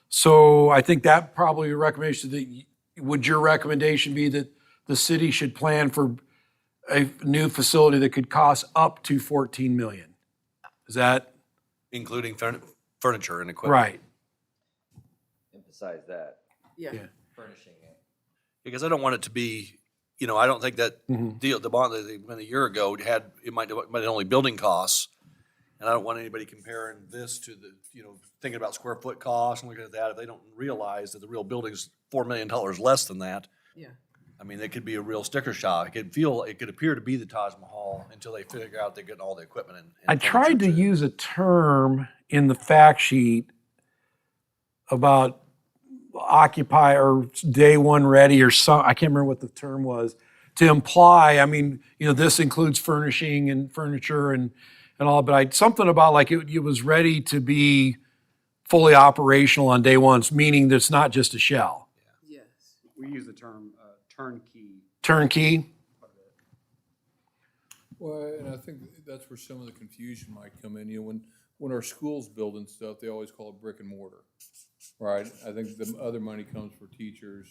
So I think that probably a recommendation would your recommendation be that the city should plan for a new facility that could cost up to 14 million? Is that Including furniture and equipment. right? Emphasize that, Yeah. Yeah. furnishing it. Because I don't want it to be, I don't think that Mhm. deal, the bond that they went a year ago might only building costs. And I don't want anybody comparing this to the, thinking about square foot costs and looking at that, if they don't realize that the real building's $4 million less than that. Yeah. I mean, it could be a real sticker shock. It could appear to be the Taj Mahal until they figure out they're getting all the equipment and I tried to furniture, too. use a term in the fact sheet about occupy or day one ready or some, I can't remember what the term was, to imply, I mean, this includes furnishing and furniture and all, but something about like it was ready to be fully operational on day one, meaning that it's not just a shell. Yes. We use the term turnkey. Turnkey? Well, and I think that's where some of the confusion might come in. When our schools build and stuff, they always call it brick and mortar, right? I think the other money comes for teachers,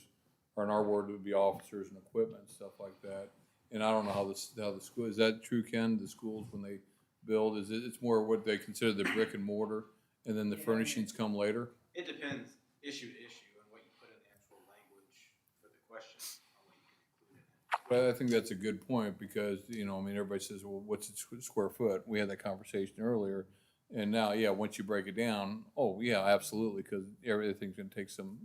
or in our word, it would be officers and equipment, stuff like that. And I don't know how the school, is that true, Ken? The schools, when they build, it's more what they consider the brick and mortar, and then the furnishings come later? It depends issue to issue on what you put in the actual language for the question on what you can include in it. But I think that's a good point because, everybody says, well, what's a square foot? We had that conversation earlier. And now, once you break it down, oh, yeah, absolutely, because everything's going to take some,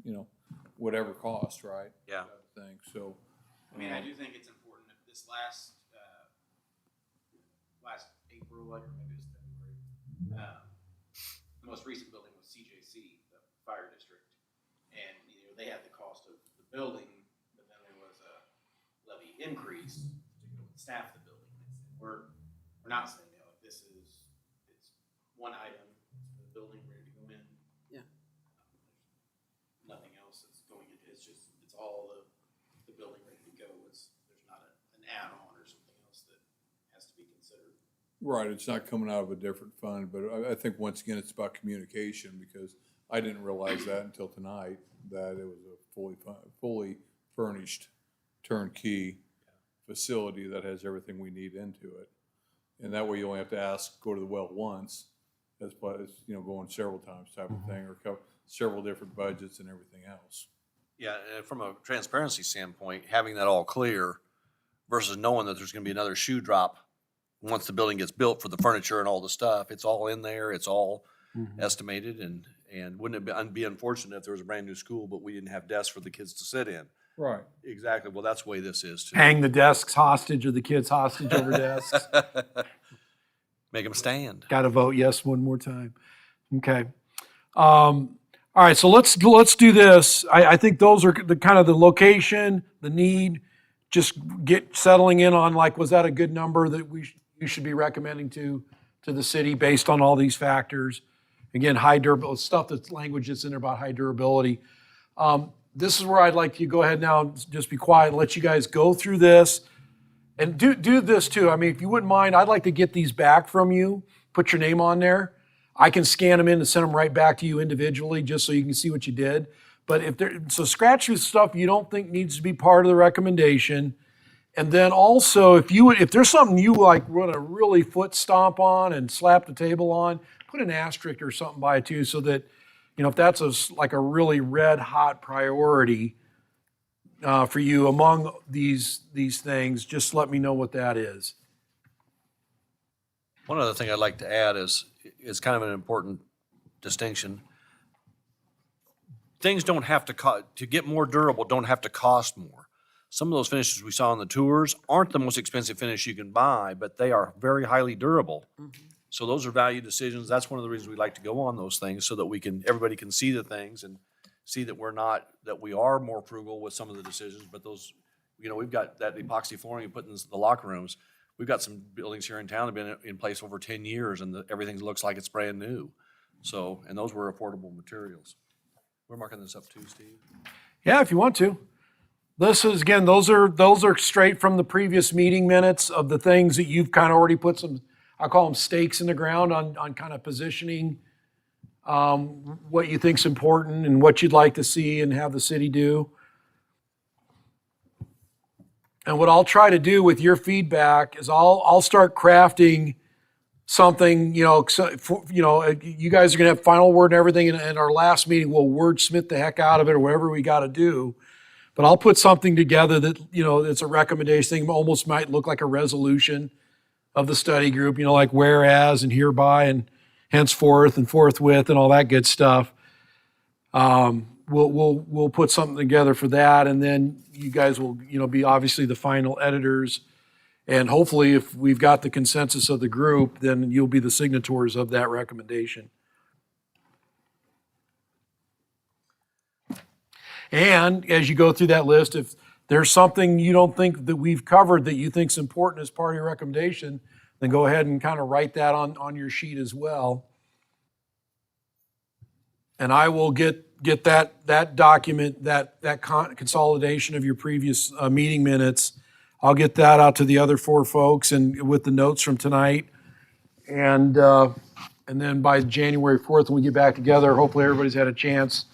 whatever cost, right? Yeah. Thing. So, I mean, I do think it's important that this last April, or maybe it was February, The most recent building was CJC, the fire district. And, they had the cost of the building, but then there was a levy increase to go staff the building. We're not saying, it's one item, it's the building ready to go in. Yeah. Nothing else that's going in, it's all the building ready to go. There's not an add-on or something else that has to be considered. Right, it's not coming out of a different fund, but I think once again, it's about communication, because I didn't realize that until tonight, that it was a fully furnished turnkey facility that has everything we need into it. And that way you only have to go to the well once, as opposed as, going several times type of thing, or cover several different budgets and everything else. Yeah, and from a transparency standpoint, having that all clear versus knowing that there's gonna be another shoe drop once the building gets built for the furniture and all the stuff, it's all in there, it's all estimated, and wouldn't it be unfortunate if there was a brand new school, but we didn't have desks for the kids to sit in? Right. Exactly, well, that's the way this is too. Hang the desks hostage or the kids hostage over desks. Make them stand. Got to vote yes one more time. Okay. All right, so let's do this. I think those are the kind of the location, the need, just get settling in on, like, was that a good number that you should be recommending to the city based on all these factors? Again, high durability stuff, that's language that's in there about high durability. This is where I'd like you to go ahead now and just be quiet and let you guys go through this. And do this too. I mean, if you wouldn't mind, I'd like to get these back from you, put your name on there. I can scan them in and send them right back to you individually, just so you can see what you did. But so scratch through stuff you don't think needs to be part of the recommendation. And then also, if there's something you like want to really foot stomp on and slap the table on, put an asterisk or something by it too, so that, if that's like a really red hot priority for you among these things, just let me know what that is. One other thing I'd like to add is kind of an important distinction. Things don't have to get more durable, don't have to cost more. Some of those finishes we saw on the tours aren't the most expensive finish you can buy, but they are very highly durable. So those are value decisions. That's one of the reasons we like to go on those things, so that everybody can see the things and see that we are more frugal with some of the decisions. But those, we've got that epoxy flooring you put in the locker rooms. We've got some buildings here in town that have been in place over 10 years, and everything looks like it's brand new. So, and those were affordable materials. We're marking this up too, Steve. Yeah, if you want to. This is, again, those are straight from the previous meeting minutes of the things that you've kind of already put some, I call them stakes in the ground on kind of positioning what you think's important and what you'd like to see and have the city do. And what I'll try to do with your feedback is I'll start crafting something, you guys are gonna have final word and everything, and our last meeting we'll wordsmith the heck out of it or whatever we gotta do. But I'll put something together that, it's a recommendation thing, almost might look like a resolution of the study group, like whereas and hereby and henceforth and forthwith and all that good stuff. We'll put something together for that, and then you guys will, be obviously the final editors. And hopefully, if we've got the consensus of the group, then you'll be the signatories of that recommendation. And as you go through that list, if there's something you don't think that we've covered that you think's important as part of your recommendation, then go ahead and kind of write that on your sheet as well. And I will get that document, that consolidation of your previous meeting minutes. I'll get that out to the other four folks and with the notes from tonight. And then by January 4th, when we get back together, hopefully everybody's had a chance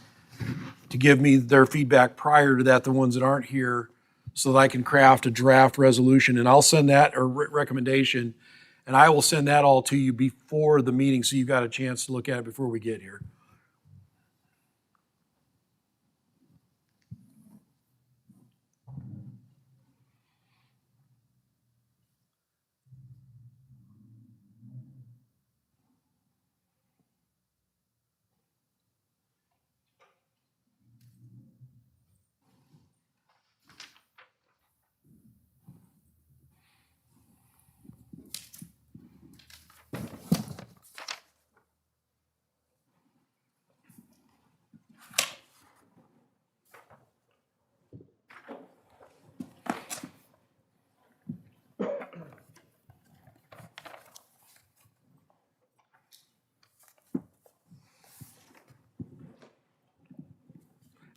to give me their feedback prior to that, the ones that aren't here, so that I can craft a draft resolution. And I'll send that, or recommendation, and I will send that all to you before the meeting, so you've got a chance to look at it before we get here.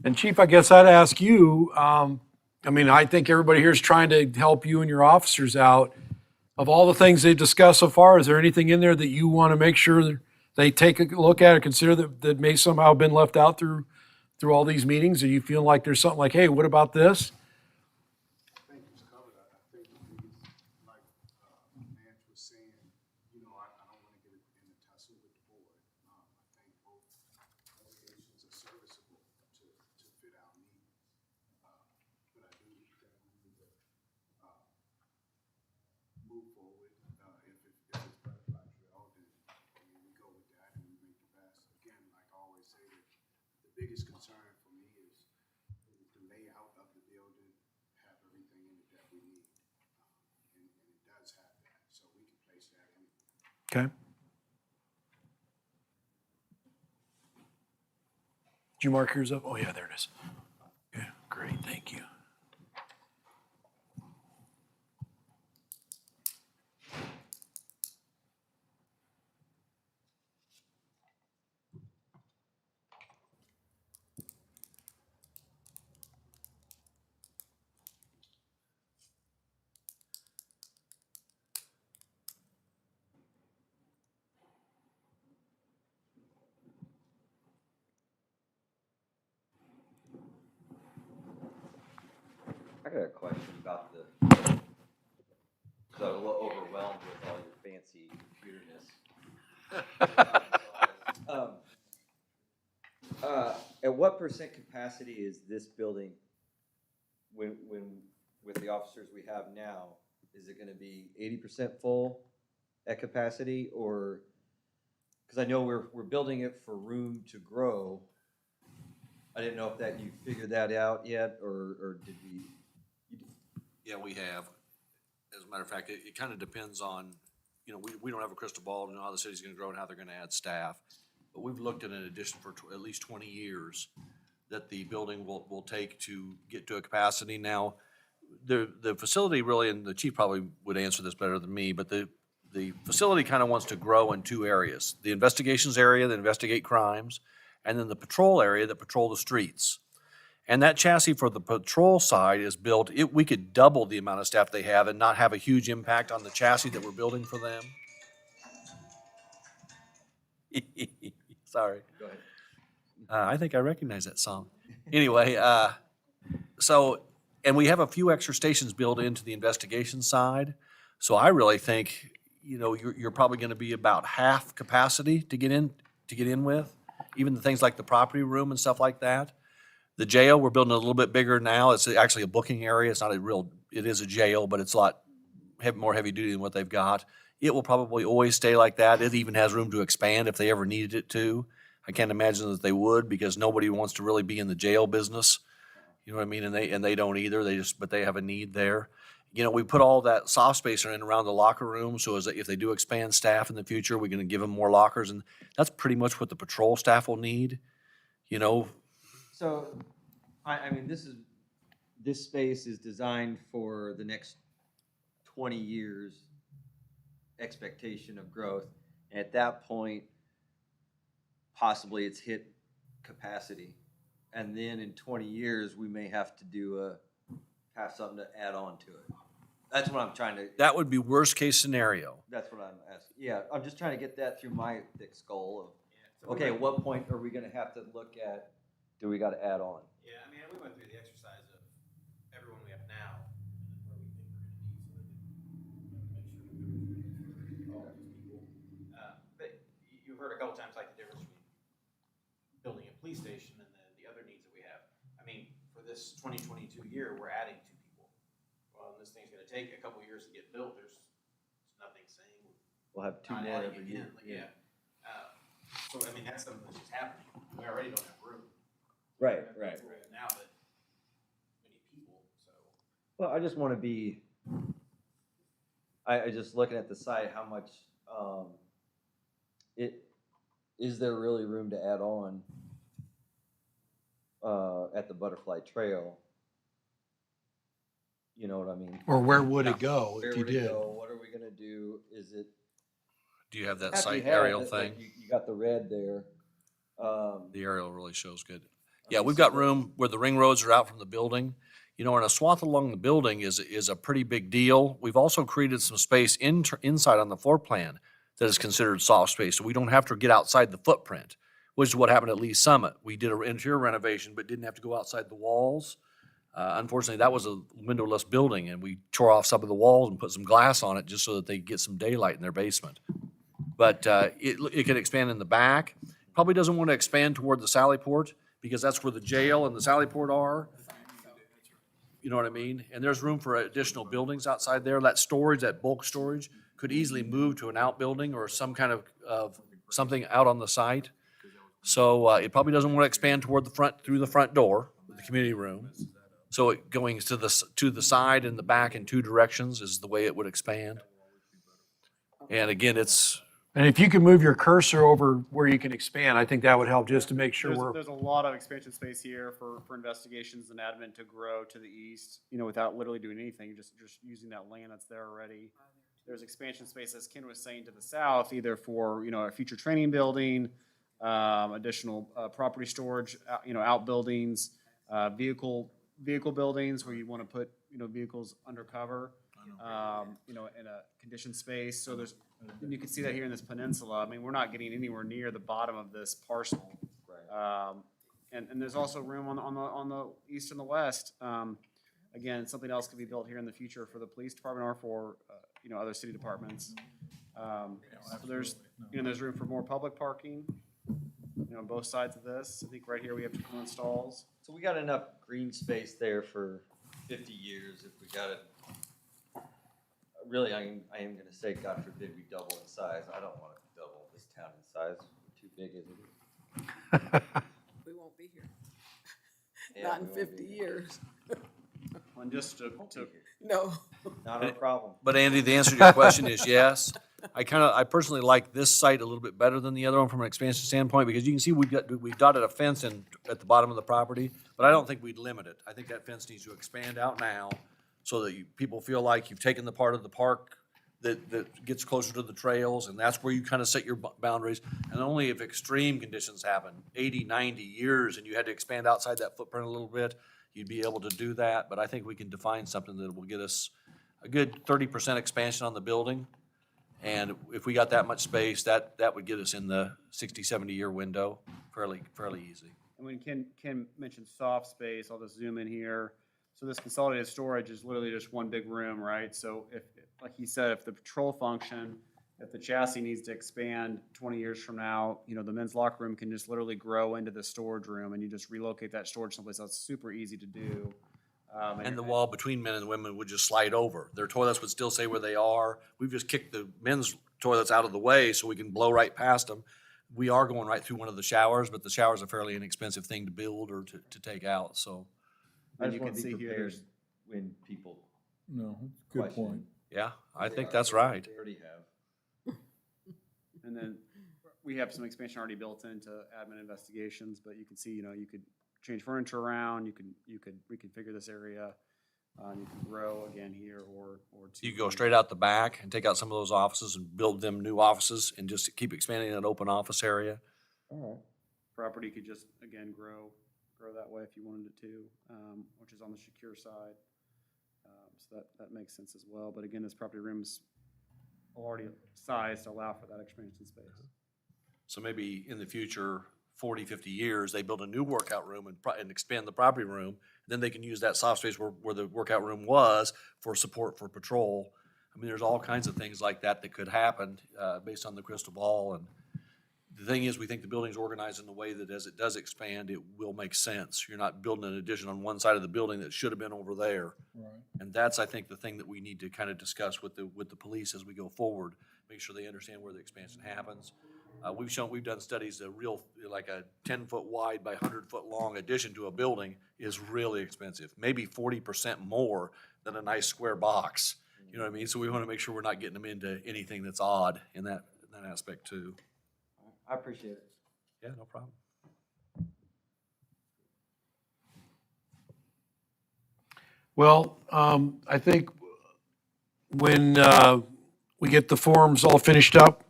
And Chief, I guess I'd ask you, I mean, I think everybody here is trying to help you and your officers out. Of all the things they've discussed so far, is there anything in there that you want to make sure they take a look at or consider that may somehow have been left out through all these meetings? Are you feeling like there's something like, hey, what about this? I think it's covered. I think the biggest, like, Nance was saying, you know, I don't want to get in a tussle with the board. I think both locations are serviceable to fit our needs. But I do think we need to, move forward. If it's butterfly trail, then we go with that and we make the best. Again, like I always say, the biggest concern for me is the layout of the building have everything in it that we need. And it does have that, so we can place that in. Okay. Did you mark yours up? Oh, yeah, there it is. Yeah, great, thank you. I got a question about because I was a little overwhelmed with all your fancy computerness. At what percent capacity is this building when with the officers we have now? Is it gonna be 80% full at capacity, or, because I know we're building it for room to grow. I didn't know if that you figured that out yet, or did we? Yeah, we have. As a matter of fact, it kind of depends on, you know, we don't have a crystal ball to know how the city's gonna grow and how they're gonna add staff. But we've looked at an addition for at least 20 years that the building will take to get to a capacity. Now, the facility really, and the chief probably would answer this better than me, but the facility kind of wants to grow in two areas. The investigations area that investigate crimes, and then the patrol area that patrol the streets. And that chassis for the patrol side is built, we could double the amount of staff they have and not have a huge impact on the chassis that we're building for them. Sorry. Go ahead. I think I recognize that song. Anyway, and we have a few extra stations built into the investigation side. So I really think, you know, you're probably gonna be about half capacity to get in with, even the things like the property room and stuff like that. The jail, we're building a little bit bigger now. It's actually a booking area. It's not it is a jail, but it's a lot more heavy duty than what they've got. It will probably always stay like that. It even has room to expand if they ever needed it to. I can't imagine that they would, because nobody wants to really be in the jail business. You know what I mean? And they don't either. But they have a need there. You know, we put all that soft space in around the locker room, so as if they do expand staff in the future, we're gonna give them more lockers, and that's pretty much what the patrol staff will need, you know. So, I mean, this space is designed for the next 20 years expectation of growth. And at that point, possibly it's hit capacity. And then in 20 years, we may have to have something to add on to it. That's what I'm trying to. That would be worst case scenario. That's what I'm asking. Yeah, I'm just trying to get that through my thick skull of, So okay, at what point are we gonna have to look at, do we gotta add on? Yeah, I mean, we went through the exercise of everyone we have now, and then what do we think we're gonna need, so that we can make sure that we're all these people. But you've heard a couple times like the difference between building a police station and the other needs that we have. I mean, for this 2022 year, we're adding 2 people. Well, and this thing's gonna take a couple years to get built. There's nothing saying We'll have 2 not more adding every year. again. So I mean, that's something that's just happening. We already don't have room. Right. Now that many people, so. Well, I just wanna be, I just looking at the site, how much, is there really room to add on, at the Butterfly Trail? You know what I mean? Or where would it go Where if you would it did? go? What are we gonna do? Is it? Do you have that after you site have aerial it, like, thing? You got the red there. The aerial really shows good. Yeah, we've got room where the ring roads are out from the building. You know, and a swath along the building is a pretty big deal. We've also created some space inside on the floor plan that is considered soft space, so we don't have to get outside the footprint, which is what happened at Lee Summit. We did an interior renovation, but didn't have to go outside the walls. Unfortunately, that was a windowless building, and we tore off some of the walls and put some glass on it just so that they get some daylight in their basement. But it can expand in the back. Probably doesn't want to expand toward the Sally Port because that's where the jail and the Sally Port are. You know what I mean? And there's room for additional buildings outside there. That storage, that bulk storage, could easily move to an outbuilding or some kind of something out on the site. So it probably doesn't want to expand toward the front, through the front door, the community room. So it going to the side and the back in two directions is the way it would expand. And again, it's, And if you can move your cursor over where you can expand, I think that would help just to make sure There's a lot of expansion space here for investigations and admin to grow to the east, you know, without literally doing anything, just using that land that's there already. There's expansion space, as Ken was saying, to the south, either for, you know, a future training building, additional property storage, you know, outbuildings, vehicle buildings where you want to put, you know, vehicles undercover, you know, in a conditioned space. So and you can see that here in this peninsula. I mean, we're not getting anywhere near the bottom of this parcel. And there's also room on the east and the west. Again, something else could be built here in the future for the police department or for, you know, other city departments. So there's room for more public parking, you know, on both sides of this. I think right here we have 21 stalls. So we got enough green space there for 50 years if we got it. Really, I am gonna say, God forbid we double in size. I don't wanna double this town in size. We're too big as it is. We won't be here. Yeah, Not in we won't 50 be here. years. And just to No. Not our problem. but Andy, the answer to your question is yes. I personally like this site a little bit better than the other one from an expansion standpoint because you can see we've dotted a fence in at the bottom of the property, but I don't think we'd limit it. I think that fence needs to expand out now so that people feel like you've taken the part of the park that gets closer to the trails, and that's where you kind of set your boundaries. And only if extreme conditions happen, 80, 90 years, and you had to expand outside that footprint a little bit, you'd be able to do that. But I think we can define something that will get us a good 30% expansion on the building. And if we got that much space, that would get us in the 60, 70-year window fairly easy. And when Ken mentioned soft space, I'll just zoom in here. So this consolidated storage is literally just one big room, right? So if, like he said, if the patrol function, if the chassis needs to expand 20 years from now, you know, the men's locker room can just literally grow into the storage room and you just relocate that storage someplace else. Super easy to do. And the wall between men and women would just slide over. Their toilets would still stay where they are. We've just kicked the men's toilets out of the way so we can blow right past them. We are going right through one of the showers, but the shower's a fairly inexpensive thing to build or to take out, so. I And just you wanna can be see here, prepared there's when people No, good question. point. Yeah, I think that's right. They already have. And then we have some expansion already built into admin investigations, but you can see, you know, you could change furniture around, you could reconfigure this area, you can grow again here or You go straight out the back and take out some of those offices and build them new offices and just keep expanding that open office area. All right. property could just, again, grow that way if you wanted it to, which is on the secure side. So that makes sense as well. But again, this property room's already sized to allow for that expansion space. So maybe in the future, 40, 50 years, they build a new workout room and expand the property room. Then they can use that soft space where the workout room was for support for patrol. I mean, there's all kinds of things like that that could happen based on the crystal ball. And the thing is, we think the building's organized in a way that as it does expand, it will make sense. You're not building an addition on one side of the building that should have been over there. Right. And that's, I think, the thing that we need to kind of discuss with the police as we go forward. Make sure they understand where the expansion happens. We've done studies that like a 10-foot wide by 100-foot long addition to a building is really expensive, maybe 40% more than a nice square box. You know what I mean? So we want to make sure we're not getting them into anything that's odd in that aspect too. I appreciate it. Yeah, no problem. Well, I think when we get the forms all finished up,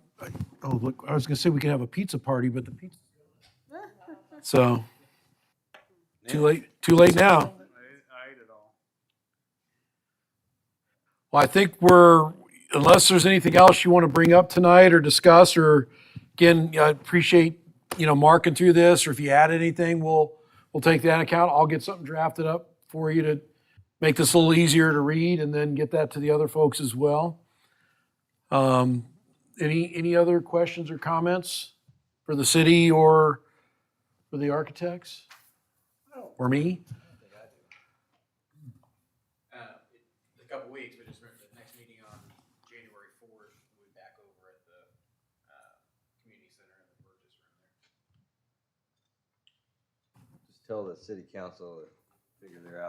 oh, look, I was gonna say we could have a pizza party, but the pizza. So, Too late now. I ate it all. Well, I think unless there's anything else you want to bring up tonight or discuss, or again, I appreciate, marking through this, or if you add anything, we'll take that into account. I'll get something drafted up for you to make this a little easier to read and then get that to the other folks as well. Any other questions or comments for the city or for the architects? Or me? A couple weeks, but just remember the next meeting on January 4th, we'll be back over at the community center in the Burgess room there. Just tell the city council to figure their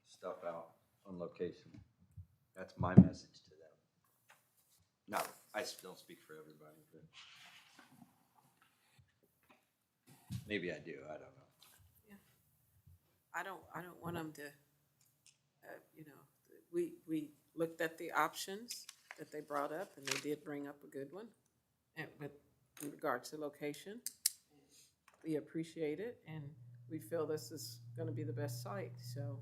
stuff out on location. That's my message to them. Not, I don't speak for everybody, but maybe I do, I don't know. I don't want them to, we looked at the options that they brought up, and they did bring up a good one. And with in regards to location, we appreciate it, and we feel this is gonna be the best site, so.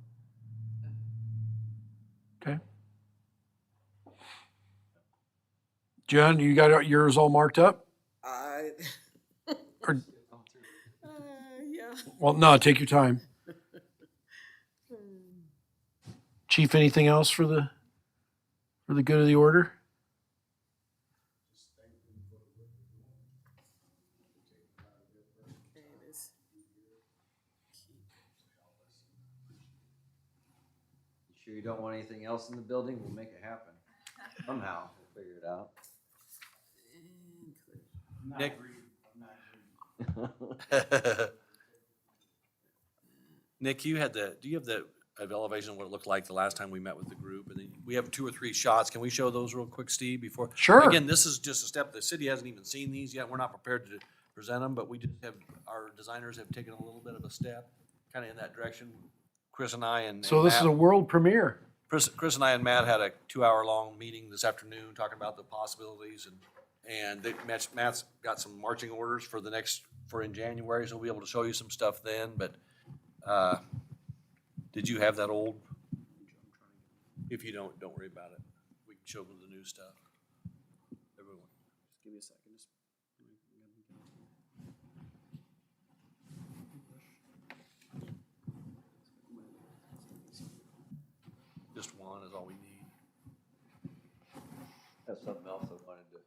Okay. John, you got yours all marked up? Or, Yeah. well, no, take your time. Chief, anything else for the good of the order? You sure you don't want anything else in the building? We'll make it happen. Somehow, we'll figure it out. Nick? Nick, do you have the elevation of what it looked like the last time we met with the group? And then we have 2 or 3 shots. Can we show those real quick, Steve, before? Sure. Again, this is just a step. The city hasn't even seen these yet. We're not prepared to present them, but our designers have taken a little bit of a step kind of in that direction. Chris and I and So this is Matt- a world premiere. Chris and I and Matt had a 2-hour-long meeting this afternoon talking about the possibilities, and Matt's got some marching orders for in January, so we'll be able to show you some stuff then, but, did you have that old? If you don't worry about it. We can show them the new stuff. Everyone. Just give me a second. Just one is all we need. That's something else I wanted to,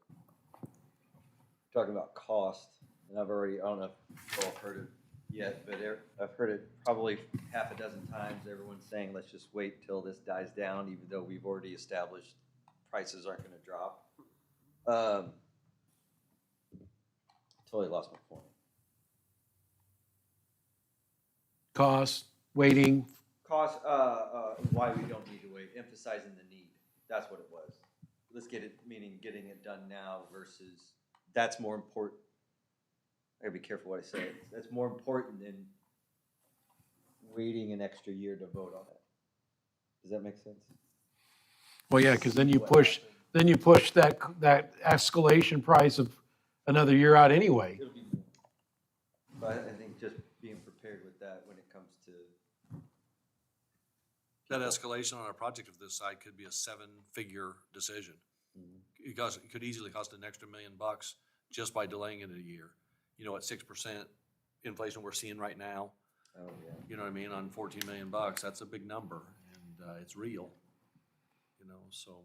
talking about cost, and I don't know if you all heard it yet, but I've heard it probably half a dozen times. Everyone's saying, let's just wait till this dies down, even though we've already established prices aren't gonna drop. Totally lost my point. Cost, waiting. Cost, why we don't need to wait, emphasizing the need, that's what it was. Let's get it, meaning getting it done now versus, that's more important. I gotta be careful what I say, that's more important than waiting an extra year to vote on it. Does that make sense? Well, yeah, because then you push that escalation price of another year out anyway. It'll be more. But I think just being prepared with that when it comes to. That escalation on a project of this size could be a 7-figure decision. It could easily cost an extra $1 million just by delaying it a year. You know, at 6% inflation we're seeing right now, Oh, yeah. you know what I mean, on $14 million, that's a big number, and it's real, you know, so.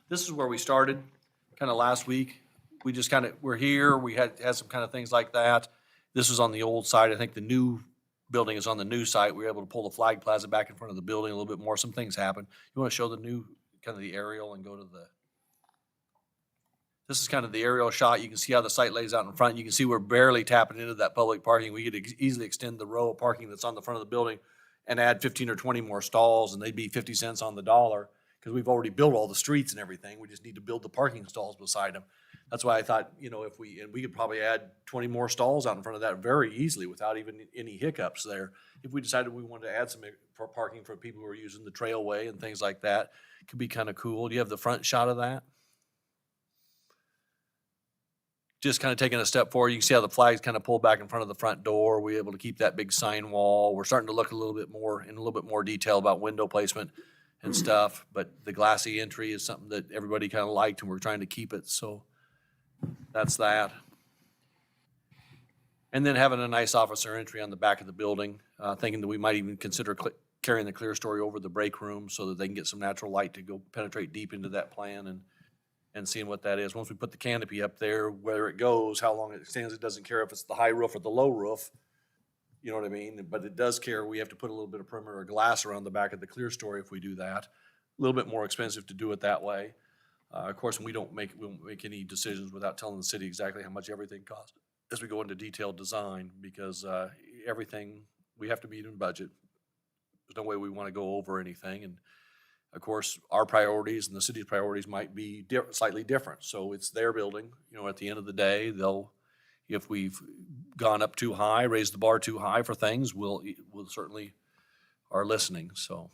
This is where we started, kind of last week. We just we're here, we had some kind of things like that. This was on the old side. I think the new building is on the new site. We were able to pull the flag plaza back in front of the building a little bit more. Some things happened. You want to show the new, kind of the aerial and go to this is kind of the aerial shot. You can see how the site lays out in front. You can see we're barely tapping into that public parking. We could easily extend the row of parking that's on the front of the building and add 15 or 20 more stalls, and they'd be 50 cents on the dollar because we've already built all the streets and everything. We just need to build the parking stalls beside them. That's why I thought, you know, we could probably add 20 more stalls out in front of that very easily without even any hiccups there. If we decided we wanted to add some for parking for people who are using the trailway and things like that, it could be kind of cool. Do you have the front shot of that? just kind of taking a step forward. You can see how the flag's kind of pulled back in front of the front door. We're able to keep that big sign wall. We're starting to look a little bit more detail about window placement and stuff. But the glassy entry is something that everybody kind of liked, and we're trying to keep it. So that's that. And then having a nice officer entry on the back of the building, thinking that we might even consider carrying the clear story over the break room so that they can get some natural light to go penetrate deep into that plan and seeing what that is. Once we put the canopy up there, where it goes, how long it extends, it doesn't care if it's the high roof or the low roof. You know what I mean? But it does care. We have to put a little bit of perimeter glass around the back of the clear story if we do that. A little bit more expensive to do it that way. Of course, we won't make any decisions without telling the city exactly how much everything costs as we go into detailed design, because everything, we have to meet in budget. There's no way we want to go over anything. And of course, our priorities and the city's priorities might be slightly different. So it's their building. You know, at the end of the day, if we've gone up too high, raised the bar too high for things, we'll certainly are listening. So.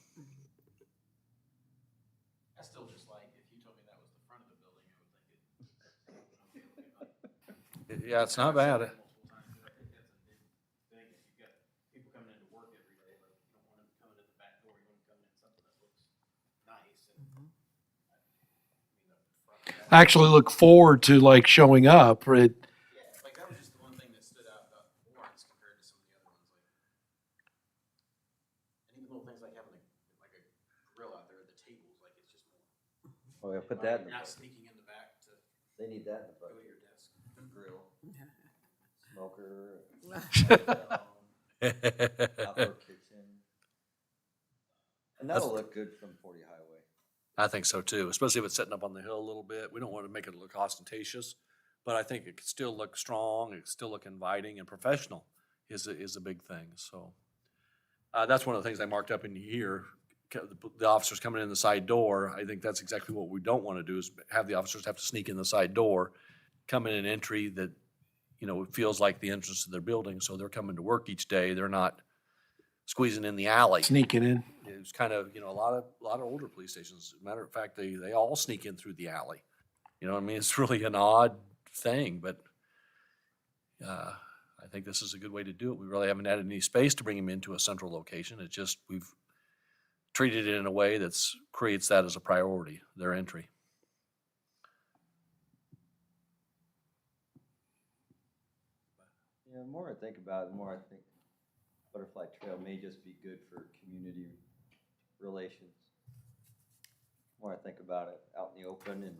I still just like, if you told me that was the front of the building, I would think Yeah, it's not bad. multiple times, but I think that's a big thing. If you've got people coming into work every day, like, you don't want them coming in the back door, you want them coming in something that looks nice and. I actually look forward to like showing up. Yeah, like that was just the one thing that stood out about Lawrence compared to some of the other ones, like. And even little things like having a grill out there at the tables, like it's just more. Oh, yeah, put that in the Not budget. sneaking in the back to They need that in the go to budget. your desk, grill. Smoker, I outdoor kitchen. And that'll look good from 40 Highway. think so too, especially if it's sitting up on the hill a little bit. We don't want to make it look ostentatious, but I think it could still look strong. It could still look inviting and professional is a big thing. So that's one of the things I marked up in here. The officers coming in the side door. I think that's exactly what we don't want to do, is have the officers have to sneak in the side door, come in an entry that, you know, it feels like the entrance to their building. So they're coming to work each day. They're not squeezing in the alley. Sneaking in. It's kind of, you know, a lot of older police stations. Matter of fact, they all sneak in through the alley. You know what I mean? It's really an odd thing, but I think this is a good way to do it. We really haven't added any space to bring them into a central location. It's just we've treated it in a way that's creates that as a priority, their entry. Yeah, the more I think about it, the more I think Butterfly Trail may just be good for community relations. The more I think about it, out in the open and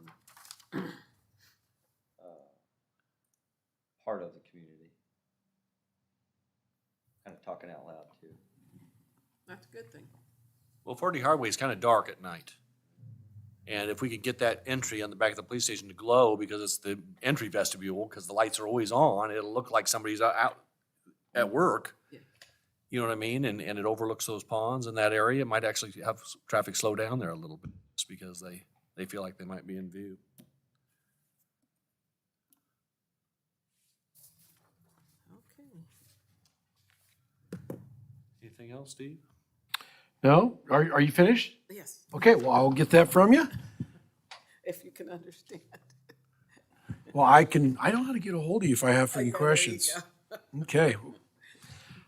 part of the community. Kind of talking out loud too. That's a good thing. Well, 40 Highway is kind of dark at night. And if we could get that entry on the back of the police station to glow, because it's the entry vestibule, because the lights are always on, it'll look like somebody's out at work. Yeah. You know what I mean? And it overlooks those ponds in that area. It might actually have traffic slow down there a little bit, just because they feel like they might be in view. Okay. Anything else, Steve? No? Are you finished? Yes, Okay, well, I'll get that from you. if you can understand. Well, I know how to get a hold of you if I have any Okay, there you questions. go. Okay.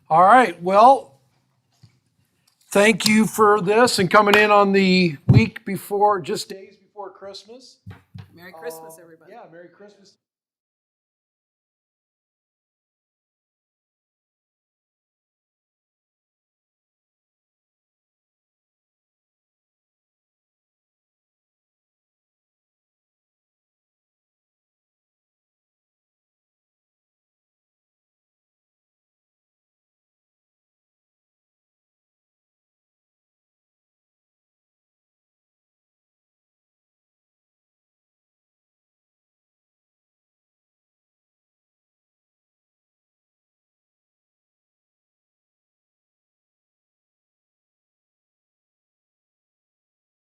All right, well, thank you for this and coming in on the week before, just days before Christmas. Merry Christmas, everybody. Yeah, Merry Christmas.